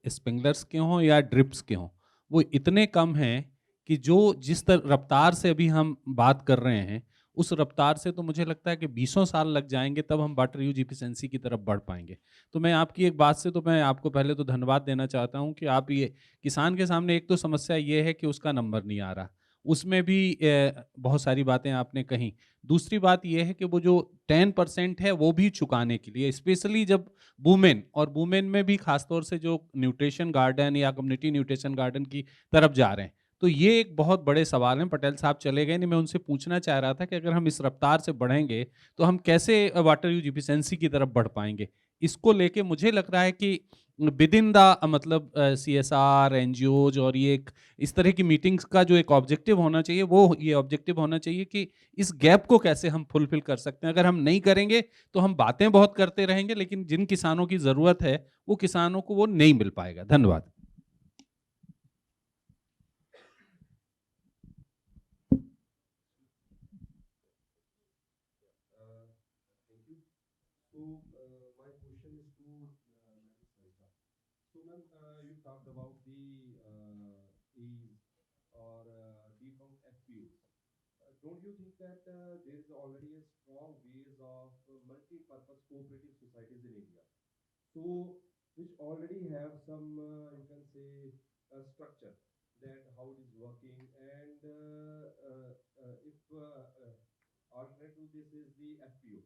स्प्रिंकलर्स के हों या ड्रिप्स के हों, वो इतने कम हैं कि जो जिस रफ्तार से अभी हम बात कर रहे हैं, उस रफ्तार से तो मुझे लगता है कि 20 साल लग जाएंगे, तब हम वाटर यूज इफिशिएंसी की तरफ बढ़ पाएंगे. तो मैं आपकी एक बात से तो मैं आपको पहले तो धन्यवाद देना चाहता हूं कि आप ये किसान के सामने, एक तो समस्या ये है कि उसका नंबर नहीं आ रहा, उसमें भी बहुत सारी बातें आपने कही. दूसरी बात यह है कि वो जो 10% है वो भी चुकाने के लिए, स्पेशली जब वुमेन, और वुमेन में भी खासतौर से जो न्यूट्रिशन गार्डन या कम्युनिटी न्यूट्रिशन गार्डन की तरफ जा रहे हैं, तो ये एक बहुत बड़े सवाल हैं. पटेल साहब चले गए, नहीं मैं उनसे पूछना चाह रहा था कि अगर हम इस रफ्तार से बढ़ेंगे तो हम कैसे वाटर यूज इफिशिएंसी की तरफ बढ़ पाएंगे. इसको लेके मुझे लग रहा है कि विद इन द मतलब CSR, NGOs और ये एक इस तरह की मीटिंग्स का जो एक ऑब्जेक्टिव होना चाहिए, वो ये ऑब्जेक्टिव होना चाहिए कि इस गैप को कैसे हम फुलफिल कर सकते हैं. अगर हम नहीं करेंगे तो हम बातें बहुत करते रहेंगे, लेकिन जिन किसानों की ज़रूरत है वो किसानों को वो नहीं मिल पाएगा. धन्यवाद. Thank you. So, my question is to Ms. Sarita. So, ma'am, you talked about the ease or defunct FPOs. Don't you think that there is already a strong base of multi-purpose cooperative societies in India? So, which already have some, you can say, structure that how it is working, and if alternate to this is the FPO.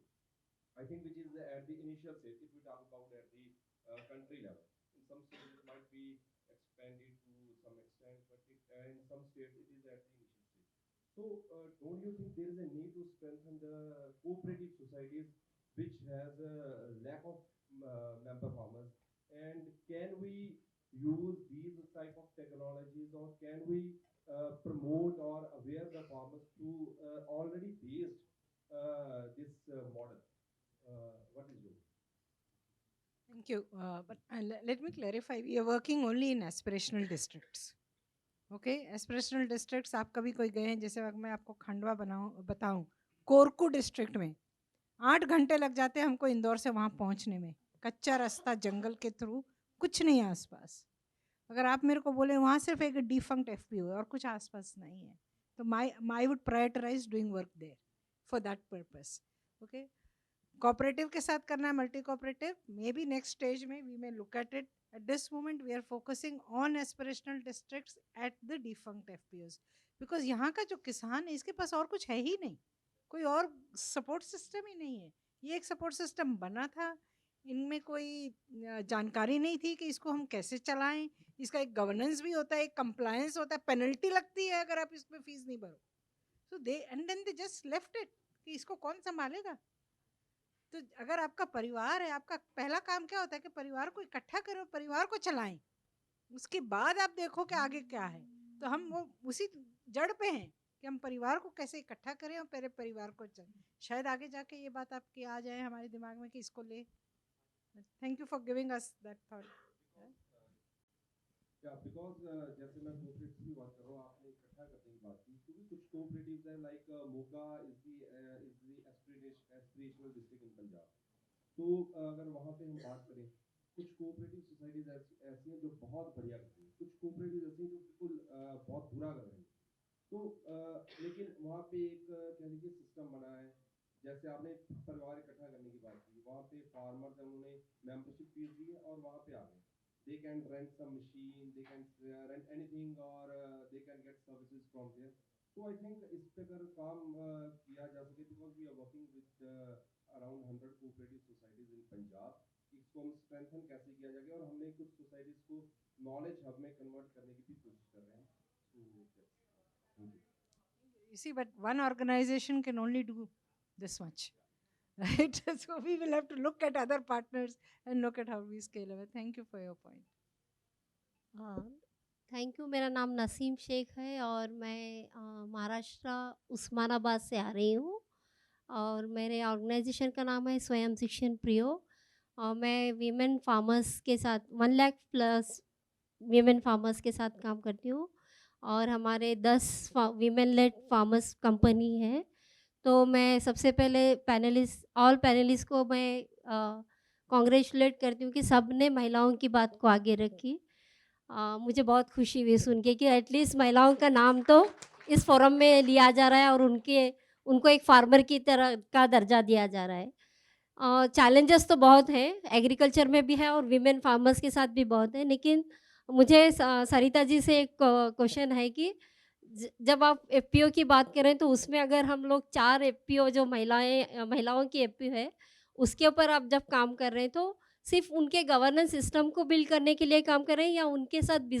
I think which is at the initial stage. If we talk about at the country level, in some states it might be expanded to some extent, but in some states it is at the initial stage. So, don't you think there is a need to strengthen the cooperative societies, which has a lack of member farmers, and can we use these type of technologies, or can we promote or aware the farmers to already based this model? What is your? Thank you. But let me clarify. We are working only in aspirational districts. Okay, aspirational districts. आप कभी कोई गए हैं, जैसे मैं आपको खंडवा बताऊं, Korku district में 8 घंटे लग जाते हैं हमको इंदौर से वहाँ पहुँचने में. कच्चा रास्ता, जंगल के थ्रू, कुछ नहीं है आसपास. अगर आप मेरे को बोले वहाँ सिर्फ एक डिफंक्ट FPO है और कुछ आसपास नहीं है, तो my would prioritise doing work there for that purpose. Okay, cooperative के साथ करना है, multi cooperative, may be next stage में we may look at it. At this moment, we are focusing on aspirational districts at the defunct FPOs. Because यहाँ का जो किसान है, इसके पास और कुछ है ही नहीं, कोई और सपोर्ट सिस्टम ही नहीं है. ये एक सपोर्ट सिस्टम बना था, इनमें कोई जानकारी नहीं थी कि इसको हम कैसे चलाएं, इसका एक गवर्नेंस भी होता है, एक कंप्लायंस होता है, पेनल्टी लगती है अगर आप इसमें फीस नहीं भरो। So they and then they just left it कि इसको कौन संभालेगा। तो अगर आपका परिवार है, आपका पहला काम क्या होता है कि परिवार को इकट्ठा करो, परिवार को चलाएं, उसके बाद आप देखो कि आगे क्या है। तो हम वो उसी जड़ पे हैं कि हम परिवार को कैसे इकट्ठा करें और पहले परिवार को चलाएं। शायद आगे जाके ये बात आपकी आ जाए हमारे दिमाग में कि इसको ले। Thank you for giving us that thought. या बिकॉज जैसे मैं कोऑपरेटिव्स की बात कर रहा हूँ, आपने इकट्ठा करने की बात की, क्योंकि कुछ कोऑपरेटिव्स हैं like Moga is the aspirational district in Punjab. तो अगर वहाँ पे हम बात करें, कुछ कोऑपरेटिव सोसाइटीज ऐसी हैं जो बहुत बढ़िया करती हैं, कुछ कोऑपरेटिव ऐसी हैं जो बिल्कुल बहुत बुरा कर रही हैं। तो लेकिन वहाँ पे एक कह लीजिए सिस्टम बना है। जैसे आपने परिवार इकट्ठा करने की बात की, वहाँ पे फार्मर्स हैं, उन्होंने मेंबरशिप फीस दी है और वहाँ पे आ गए। They can rent some machine, they can rent anything और they can get services from there. तो आई थिंक इस पे अगर काम किया जा सके, because we are working with around 100 cooperative societies in Punjab. इसको हम स्ट्रेंथन कैसे किया जाएगा, और हमने कुछ सोसाइटीज को नॉलेज हब में कन्वर्ट करने की भी कोशिश कर रहे हैं। Thank you. You see, but one organization can only do this much, right? So we will have to look at other partners and look at how we scale up. Thank you for your point. Thank you. मेरा नाम नसीम शेख है और मैं महाराष्ट्र उस्मानाबाद से आ रही हूँ और मेरे ऑर्गेनाइजेशन का नाम है स्वयं शिक्षण प्रियो। और मैं वीमेन फार्मर्स के साथ 1 लाख+ वीमेन फार्मर्स के साथ काम करती हूँ और हमारे 10 वीमेन लेड फार्मर्स कंपनी है। तो मैं सबसे पहले ऑल पैनलिस्ट को मैं कॉन्ग्रेचुलेट करती हूँ कि सब ने महिलाओं की बात को आगे रखी। मुझे बहुत खुशी हुई सुन के कि एटलीस्ट महिलाओं का नाम तो इस फोरम में लिया जा रहा है और उनको एक फार्मर की तरह का दर्जा दिया जा रहा है। चैलेंजेस तो बहुत हैं, एग्रीकल्चर में भी है और वीमेन फार्मर्स के साथ भी बहुत है, लेकिन मुझे सरिता जी से एक क्वेश्चन है कि जब आप एफपीओ की बात करें तो उसमें अगर हम लोग 4 एफपीओ जो महिलाओं की एफपीओ है उसके ऊपर आप जब काम कर रहे हैं तो सिर्फ उनके गवर्नेंस सिस्टम को बिल्ड करने के लिए काम करें या उनके साथ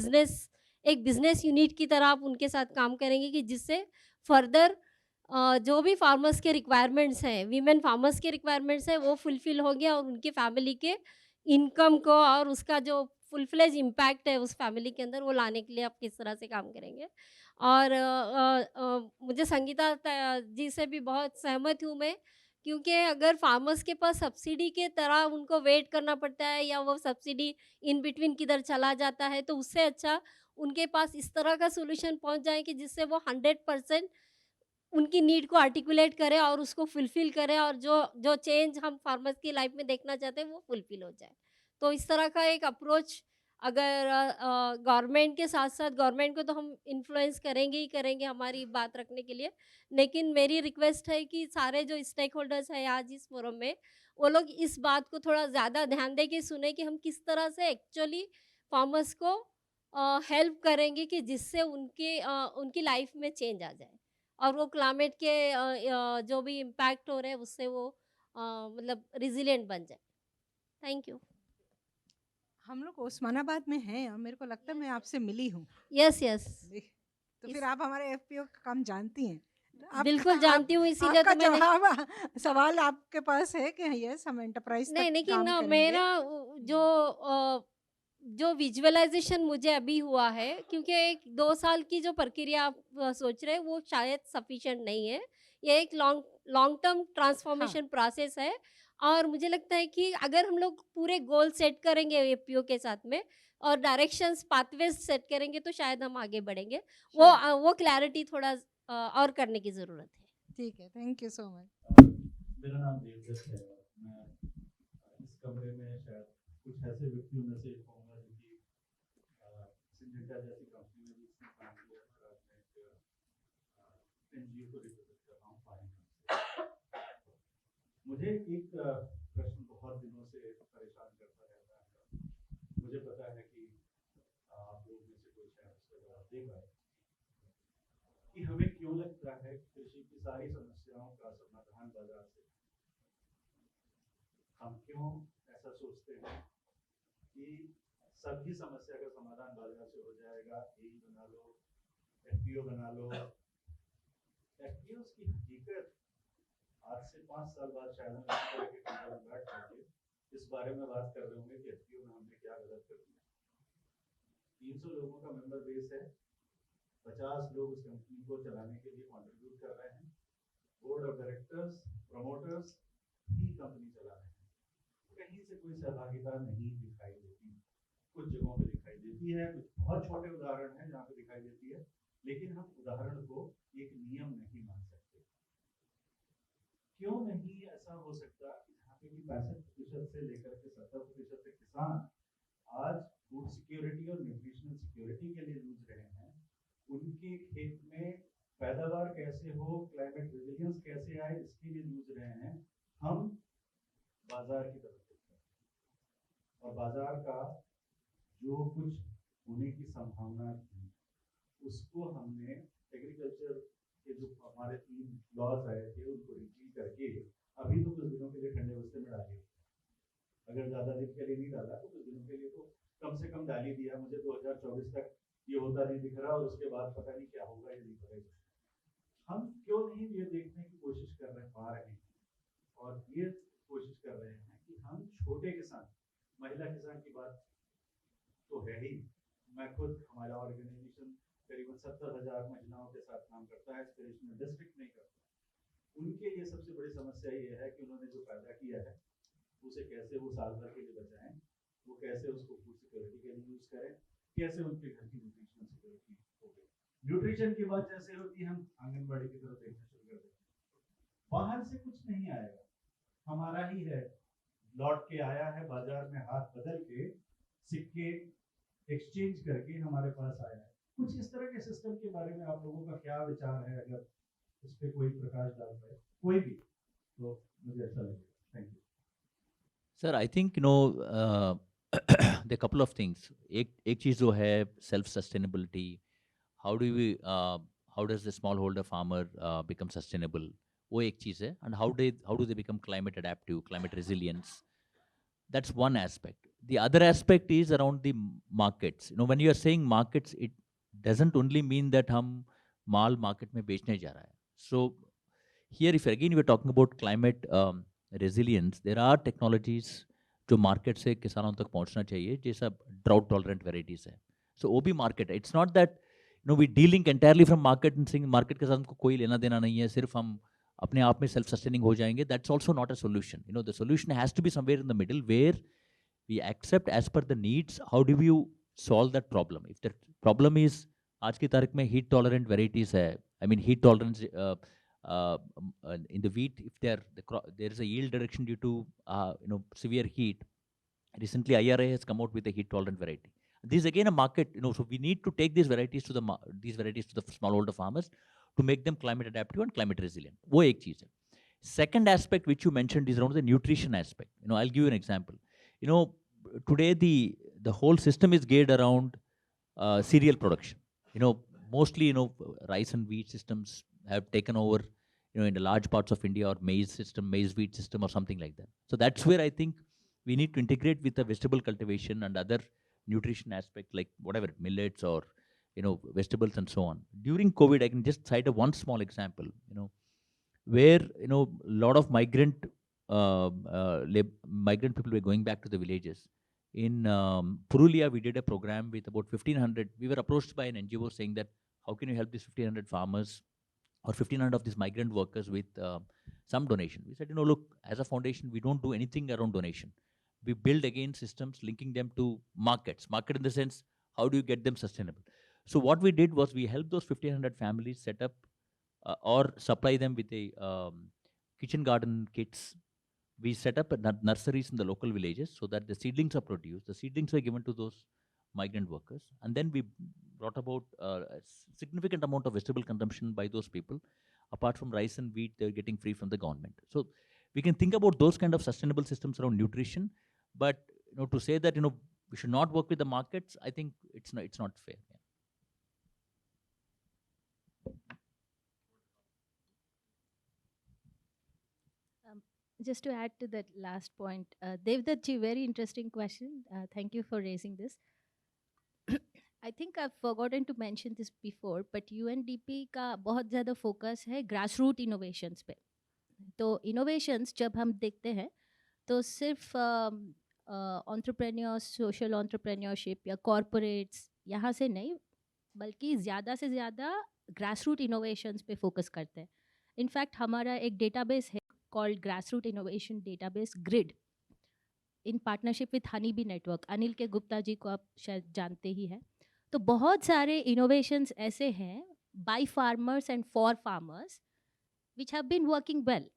एक बिजनेस यूनिट की तरह आप उनके साथ काम करेंगे कि जिससे फर्दर जो भी फार्मर्स के रिक्वायरमेंट्स हैं, वीमेन फार्मर्स के रिक्वायरमेंट्स हैं, वो फुलफिल हो गया और उनकी फैमिली के इनकम को और उसका जो फुल फ्लेज इम्पैक्ट है उस फैमिली के अंदर वो लाने के लिए आप किस तरह से काम करेंगे। और मुझे संगीता जी से भी बहुत सहमत हूँ मैं, क्योंकि अगर फार्मर्स के पास सब्सिडी के तरह उनको वेट करना पड़ता है या वो सब्सिडी इन बिटवीन किधर चला जाता है, तो उससे अच्छा उनके पास इस तरह का सॉल्यूशन पहुंच जाए कि जिससे वो 100% उनकी नीड को आर्टिकुलेट करें और उसको फुलफ़िल करें और जो जो चेंज हम फार्मर्स की लाइफ में देखना चाहते हैं वो फुलफ़िल हो जाए। तो इस तरह का एक अप्रोच अगर गवर्नमेंट के साथ-साथ गवर्नमेंट को तो हम इन्फ्लुएंस करेंगे ही करेंगे हमारी बात रखने के लिए, लेकिन मेरी रिक्वेस्ट है कि सारे जो स्टेक होल्डर्स हैं आज इस फोरम में, वो लोग इस बात को थोड़ा ज़्यादा ध्यान दें कि सुने कि हम किस तरह से एक्चुअली फार्मर्स को हेल्प करेंगे कि जिससे उनकी लाइफ में चेंज आ जाए। और वो क्लाइमेट के जो भी इम्पैक्ट हो रहे हैं उससे वो मतलब रिजिलिएंट बन जाए। Thank you. हम लोग उस्मानाबाद में हैं और मेरे को लगता है मैं आपसे मिली हूँ। यस यस, तो फिर आप हमारे एफपीओ का काम जानती हैं। बिल्कुल जानती हूँ, इसीलिए आपका तो मैंने जवाब सवाल आपके पास है कि यस हम एंटरप्राइज नहीं, तक लेकिन काम ना करेंगे। मेरा जो विजुअलाइजेशन मुझे अभी हुआ है, क्योंकि 1-2 साल की जो प्रक्रिया आप सोच रहे हैं वो शायद सफिशिएंट नहीं है। ये एक long long term transformation process है और मुझे लगता है कि अगर हम लोग पूरे गोल सेट करेंगे एपीओ के साथ में और डायरेक्शंस पाथवेज सेट करेंगे तो शायद हम आगे बढ़ेंगे। वो क्लैरिटी थोड़ा और करने की ज़रूरत है। ठीक है, थैंक यू सो मच। मेरा नाम देवदत्त है और मैं इस कमरे में शायद कुछ ऐसे व्यक्तियों में से एक होऊंगा जो कि सिंजेंटा जैसी कंपनी में भी इसमें काम किया और आज मैं एक एनजीओ को रिप्रेजेंट कर रहा हूँ फाइनेंस से। मुझे एक प्रश्न बहुत दिनों से परेशान करता रहता है। मुझे पता है कि आप लोग में से कोई शायद उसका जवाब दे पाए कि हमें क्यों लगता है कृषि की सारी समस्याओं का समाधान बाजार से, हम क्यों ऐसा सोचते हैं कि सभी समस्या का समाधान बाजार से हो जाएगा, यही बना लो, एफपीओ बना लो। एफपीओ की हकीकत आज से 5 साल बाद शायद हम इस तरह के टेबल में बैठ करके इस बारे में बात कर रहे होंगे कि एफपीओ में हमने क्या गलत कर दिया। 300 लोगों का मेंबर बेस है, 50 लोग उस कंपनी को चलाने के लिए कंट्रीब्यूट कर रहे हैं, board of directors, promoters he company चला रहे हैं। कहीं से कोई सहभागिता नहीं दिखाई देती, कुछ जगहों पे दिखाई देती है, कुछ बहुत छोटे उदाहरण हैं जहाँ पे दिखाई देती है, लेकिन हम उदाहरण को एक नियम नहीं मान सकते। क्यों नहीं ऐसा हो सकता कि जहाँ पे भी 65% से लेकर के 70% से किसान आज फूड सिक्योरिटी और न्यूट्रिशनल सिक्योरिटी के लिए जूझ रहे हैं, उनके खेत में पैदावार कैसे हो, क्लाइमेट रेजिलियंस कैसे आए, इसके लिए जूझ रहे हैं। हम बाजार की तरफ देखते हैं और बाजार का जो कुछ होने की संभावना थी उसको हमने एग्रीकल्चर के जो हमारे 3 लॉज आए थे उनको रिपील करके अभी तो कुछ दिनों के लिए ठंडे बस्ते में डाले। अगर ज्यादा दिन के लिए नहीं डाला तो कुछ दिनों के लिए तो कम से कम डाल ही दिया। मुझे 2024 तक ये होता नहीं दिख रहा और उसके बाद पता नहीं क्या होगा ये दिख रहा है। हम क्यों नहीं ये देखने की कोशिश कर रहे पा रहे हैं और ये कोशिश कर रहे हैं कि हम छोटे किसान, महिला किसान की बात तो है ही। मैं खुद, हमारा ऑर्गेनाइजेशन करीबन 70,000 महिलाओं के साथ काम करता है, एस्पिरेशनल डिस्ट्रिक्ट नहीं करता। उनके लिए सबसे बड़ी समस्या ये है कि उन्होंने जो पैदा किया है उसे कैसे वो साल भर के लिए बचाएं, वो कैसे उसको फूड सिक्योरिटी के लिए यूज करें, कैसे उनके घर की न्यूट्रिशनल सिक्योरिटी हो गई। न्यूट्रिशन की बात जैसे होती है हम आंगनबाड़ी की तरफ देखना शुरू कर देते हैं। बाहर से कुछ नहीं आएगा, हमारा ही है, लौट के आया है बाजार में, हाथ बदल के सिक्के एक्सचेंज करके हमारे पास आया है। कुछ इस तरह के सिस्टम के बारे में आप लोगों का क्या विचार है? अगर इस पे कोई प्रकाश डाल पाए कोई भी तो मुझे अच्छा लगेगा। Thank you sir. I think the couple of things, एक चीज़ जो है self sustainability, how do we how does the small holder farmer become sustainable, वो एक चीज़ है। And how do they become climate adaptive, climate resilience, that's one aspect. The other aspect is around the markets. When you are saying markets, it doesn't only mean that हम माल market में बेचने जा रहा है. So here, if again we are talking about climate resilience, there are technologies जो market से किसानों तक पहुंचना चाहिए, जैसा drought tolerant varieties है. So वो भी मार्केट है. It's not that we de-link entirely from market and saying market के साथ कोई लेना देना नहीं है, सिर्फ हम अपने आप में सेल्फ सस्टेनिंग हो जाएंगे. That's also not a solution. The solution has to be somewhere in the middle where we accept as per the needs. How do you solve that problem? If that problem is आज की तारीख में heat tolerant varieties है, I mean heat tolerance in the wheat, if there is a yield reduction due to severe heat. Recently IRA has come out with a heat tolerant variety. This is again a market, so we need to take these varieties to the smallholder farmers to make them climate adaptive and climate resilient. वो एक चीज़ है. Second aspect which you mentioned is around the nutrition aspect. I'll give you an example. Today the whole system is geared around cereal production. Mostly rice and wheat systems have taken over in the large parts of India, or maize wheat system or something like that. So that's where I think we need to integrate with the vegetable cultivation and other nutrition aspect, like whatever millets or vegetables and so on. During COVID, I can just cite one small example, where a lot of migrant people were going back to the villages. In Purulia, we did a program with about 1,500. We were approached by an NGO saying that how can you help these 1,500 farmers or 1,500 of these migrant workers with some donation. We said, look, as a foundation, we don't do anything around donation. We build again systems linking them to markets. Market in the sense, how do you get them sustainable? So what we did was we helped those 1,500 families set up or supply them with a kitchen garden kits. We set up nurseries in the local villages so that the seedlings are produced. The seedlings were given to those migrant workers. And then we brought about a significant amount of vegetable consumption by those people. Apart from rice and wheat, they're getting free from the government. So we can think about those kind of sustainable systems around nutrition. But to say that we should not work with the markets, I think it's not fair. Yeah. Just to add to that last point, Devdutt ji, very interesting question. Thank you for raising this. I think I've forgotten to mention this before, but UNDP का बहुत ज़्यादा focus है grassroots innovations पे. तो innovations जब हम देखते हैं तो सिर्फ entrepreneurs, social entrepreneurship या corporates यहाँ से नहीं, बल्कि ज़्यादा से ज़्यादा grassroots innovations पे focus करते हैं. In fact, हमारा एक database है called Grassroots Innovation Database Grid in partnership with Honeybee Network. Anil के गुप्ता जी को आप शायद जानते ही हैं. तो बहुत सारे innovations ऐसे हैं by farmers and for farmers which have been working well.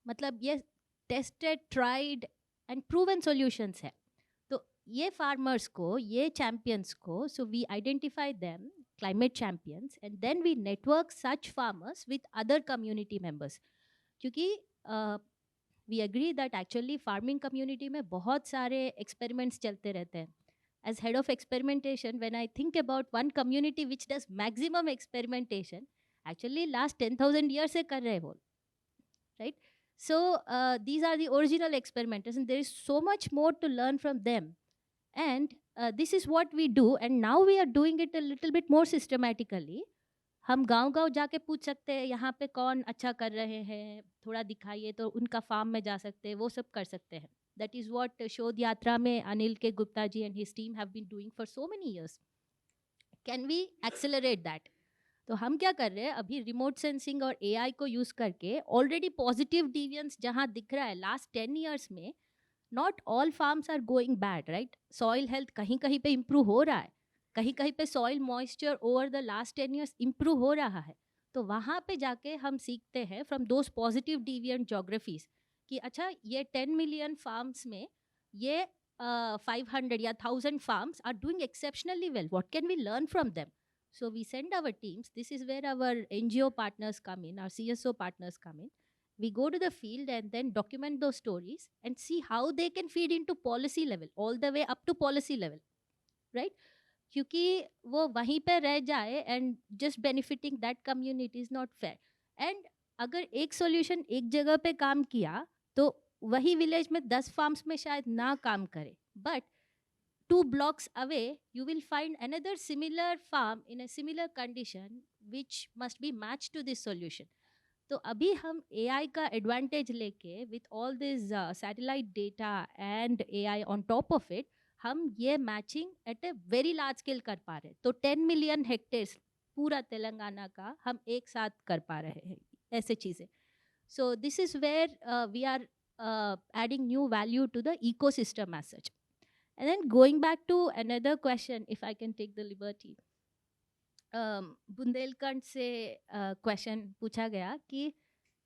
मतलब ये tested, tried and proven solutions है. तो ये farmers को, ये champions को, so we identify them, climate champions, and then we network such farmers with other community members. क्योंकि we agree that actually farming community में बहुत सारे experiments चलते रहते हैं. As head of experimentation, when I think about one community which does maximum experimentation, actually last 10,000 years से कर रहे हैं वो, right? So these are the original experimenters, and there is so much more to learn from them. And this is what we do, and now we are doing it a little bit more systematically. हम गांव-गांव जाके पूछ सकते हैं यहाँ पे कौन अच्छा कर रहे हैं, थोड़ा दिखाइए, तो उनका फार्म में जा सकते हैं, वो सब कर सकते हैं. That is what शोध यात्रा में अनिल के Gupta ji and his team have been doing for so many years. Can we accelerate that? तो हम क्या कर रहे हैं अभी रिमोट सेंसिंग और एआई को यूज करके ऑलरेडी पॉजिटिव डिविएंस जहां दिख रहा है लास्ट 10 इयर्स में. Not all farms are going bad, right? Soil health कहीं कहीं पे इम्प्रूव हो रहा है, कहीं कहीं पे soil moisture over the last 10 years improve हो रहा है. तो वहाँ पे जाके हम सीखते हैं from those positive deviant geographies कि अच्छा ये 10 मिलियन फार्म्स में ये 500 या 1000 farms are doing exceptionally well. What can we learn from them? So we send our teams. This is where our NGO partners come in, our CSO partners come in. We go to the field and then document those stories and see how they can feed into policy level, all the way up to policy level, right? क्योंकि वो वहीं पे रह जाए and just benefiting that community is not fair. And अगर एक solution एक जगह पे काम किया तो वही village में 10 farms में शायद ना काम करे, but 2 blocks away, you will find another similar farm in a similar condition which must be matched to this solution. तो अभी हम AI का advantage लेके with all this satellite data and AI on top of it, हम ये matching at a very large scale कर पा रहे हैं. तो 10 million hectares पूरा तेलंगाना का हम एक साथ कर पा रहे हैं ऐसे चीज़ें. So this is where we are adding new value to the ecosystem as such. And then going back to another question, if I can take the liberty, Bundelkhand से क्वेश्चन पूछा गया कि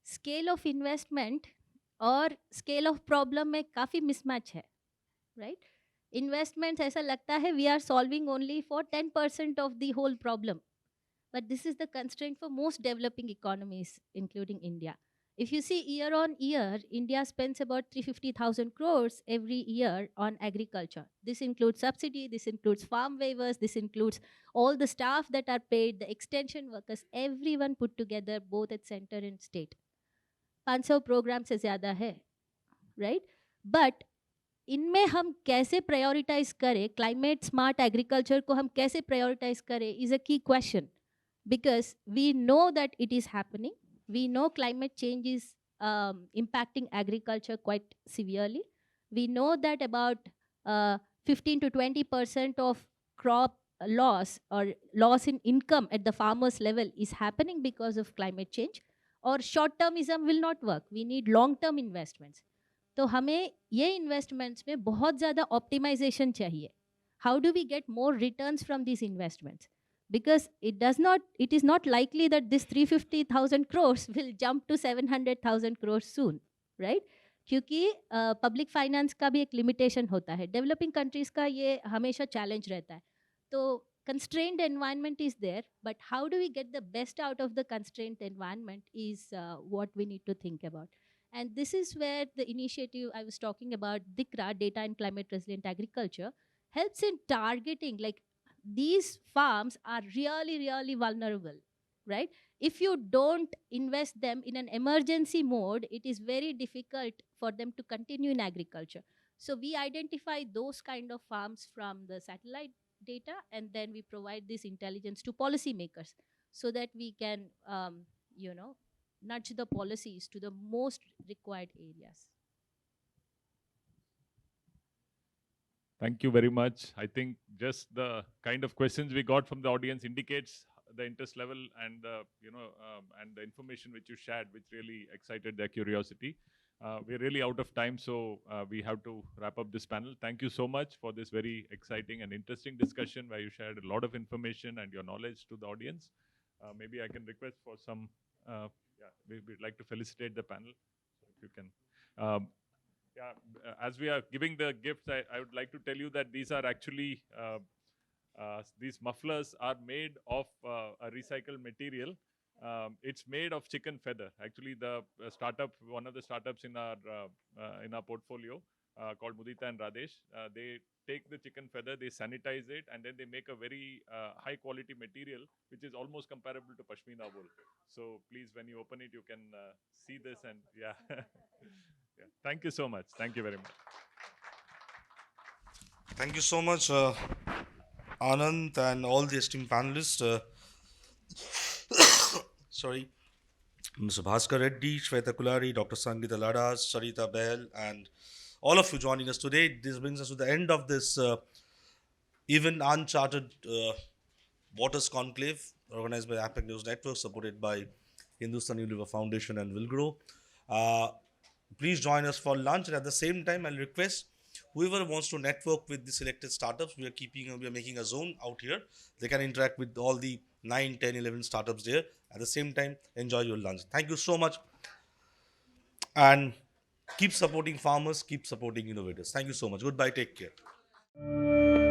स्केल ऑफ इन्वेस्टमेंट और scale of problem में काफ़ी mismatch है, right? Investments ऐसा लगता है we are solving only for 10% of the whole problem, but this is the constraint for most developing economies, including India. If you see year on year, India spends about 350,000 crores every year on agriculture. This includes subsidy, this includes farm waivers, this includes all the staff that are paid, the extension workers, everyone put together, both at center and state. 500 programs से ज़्यादा है, right? But इनमें हम कैसे prioritise करें, climate smart agriculture को हम कैसे प्रायोरिटाइज करें इज अ की question. Because we know that it is happening. We know climate change is impacting agriculture quite severely. We know that about 15 to 20% of crop loss or loss in income at the farmers level is happening because of climate change. Or short-termism will not work. We need long-term investments. तो हमें ये investments में बहुत ज़्यादा optimization चाहिए. How do we get more returns from these investments? Because it is not likely that this 350,000 crores will jump to 700,000 crores soon, right? क्योंकि public finance का भी एक limitation होता है. Developing countries का ये हमेशा challenge रहता है. तो constrained environment is there, but how do we get the best out of the constrained environment is what we need to think about. And this is where the initiative I was talking about, DICRA, Data and Climate Resilient Agriculture, helps in targeting, like, these farms are really, really vulnerable. right? If you don't invest them in an emergency mode, it is very difficult for them to continue in agriculture. So we identify those kind of farms from the satellite data, and then we provide this intelligence to policymakers so that we can, you know, nudge the policies to the most required areas. Thank you very much. I think just the kind of questions we got from the audience indicates the interest level and and the information which you shared, which really excited their curiosity. We're really out of time, so we have to wrap up this panel. Thank you so much for this very exciting and interesting discussion where you shared a lot of information and your knowledge to the audience. Maybe I can request for some, we'd like to felicitate the panel. So if you can. Yeah, as we are giving the gifts, I would like to tell you that these are actually, these mufflers are made of a recycled material. It's made of chicken feather. Actually, the startup, one of the startups in our portfolio called Mudita and Radesh, they take the chicken feather, they sanitize it, and then they make a very high quality material, which is almost comparable to Pashmina wool. So please, when you open it, you can see this and yeah. Yeah. Thank you so much. Thank you very much. Thank you so much, Anand, and all the esteemed panelists. Sorry, Mr. Bhaskar Reddy, Shweta Kulari, Dr. Sangeeta Ladas, Sarita Behl, and all of you joining us today. This brings us to the end of this even uncharted Waters Conclave, organized by APAC News Network, supported by Hindustan Unilever Foundation and Wilgrow. Please join us for lunch, and at the same time, I'll request whoever wants to network with the selected startups. We are making a zone out here. They can interact with all the 9, 10, 11 startups there. At the same time, enjoy your lunch. Thank you so much, and keep supporting farmers, keep supporting innovators. Thank you so much. Goodbye. Take care.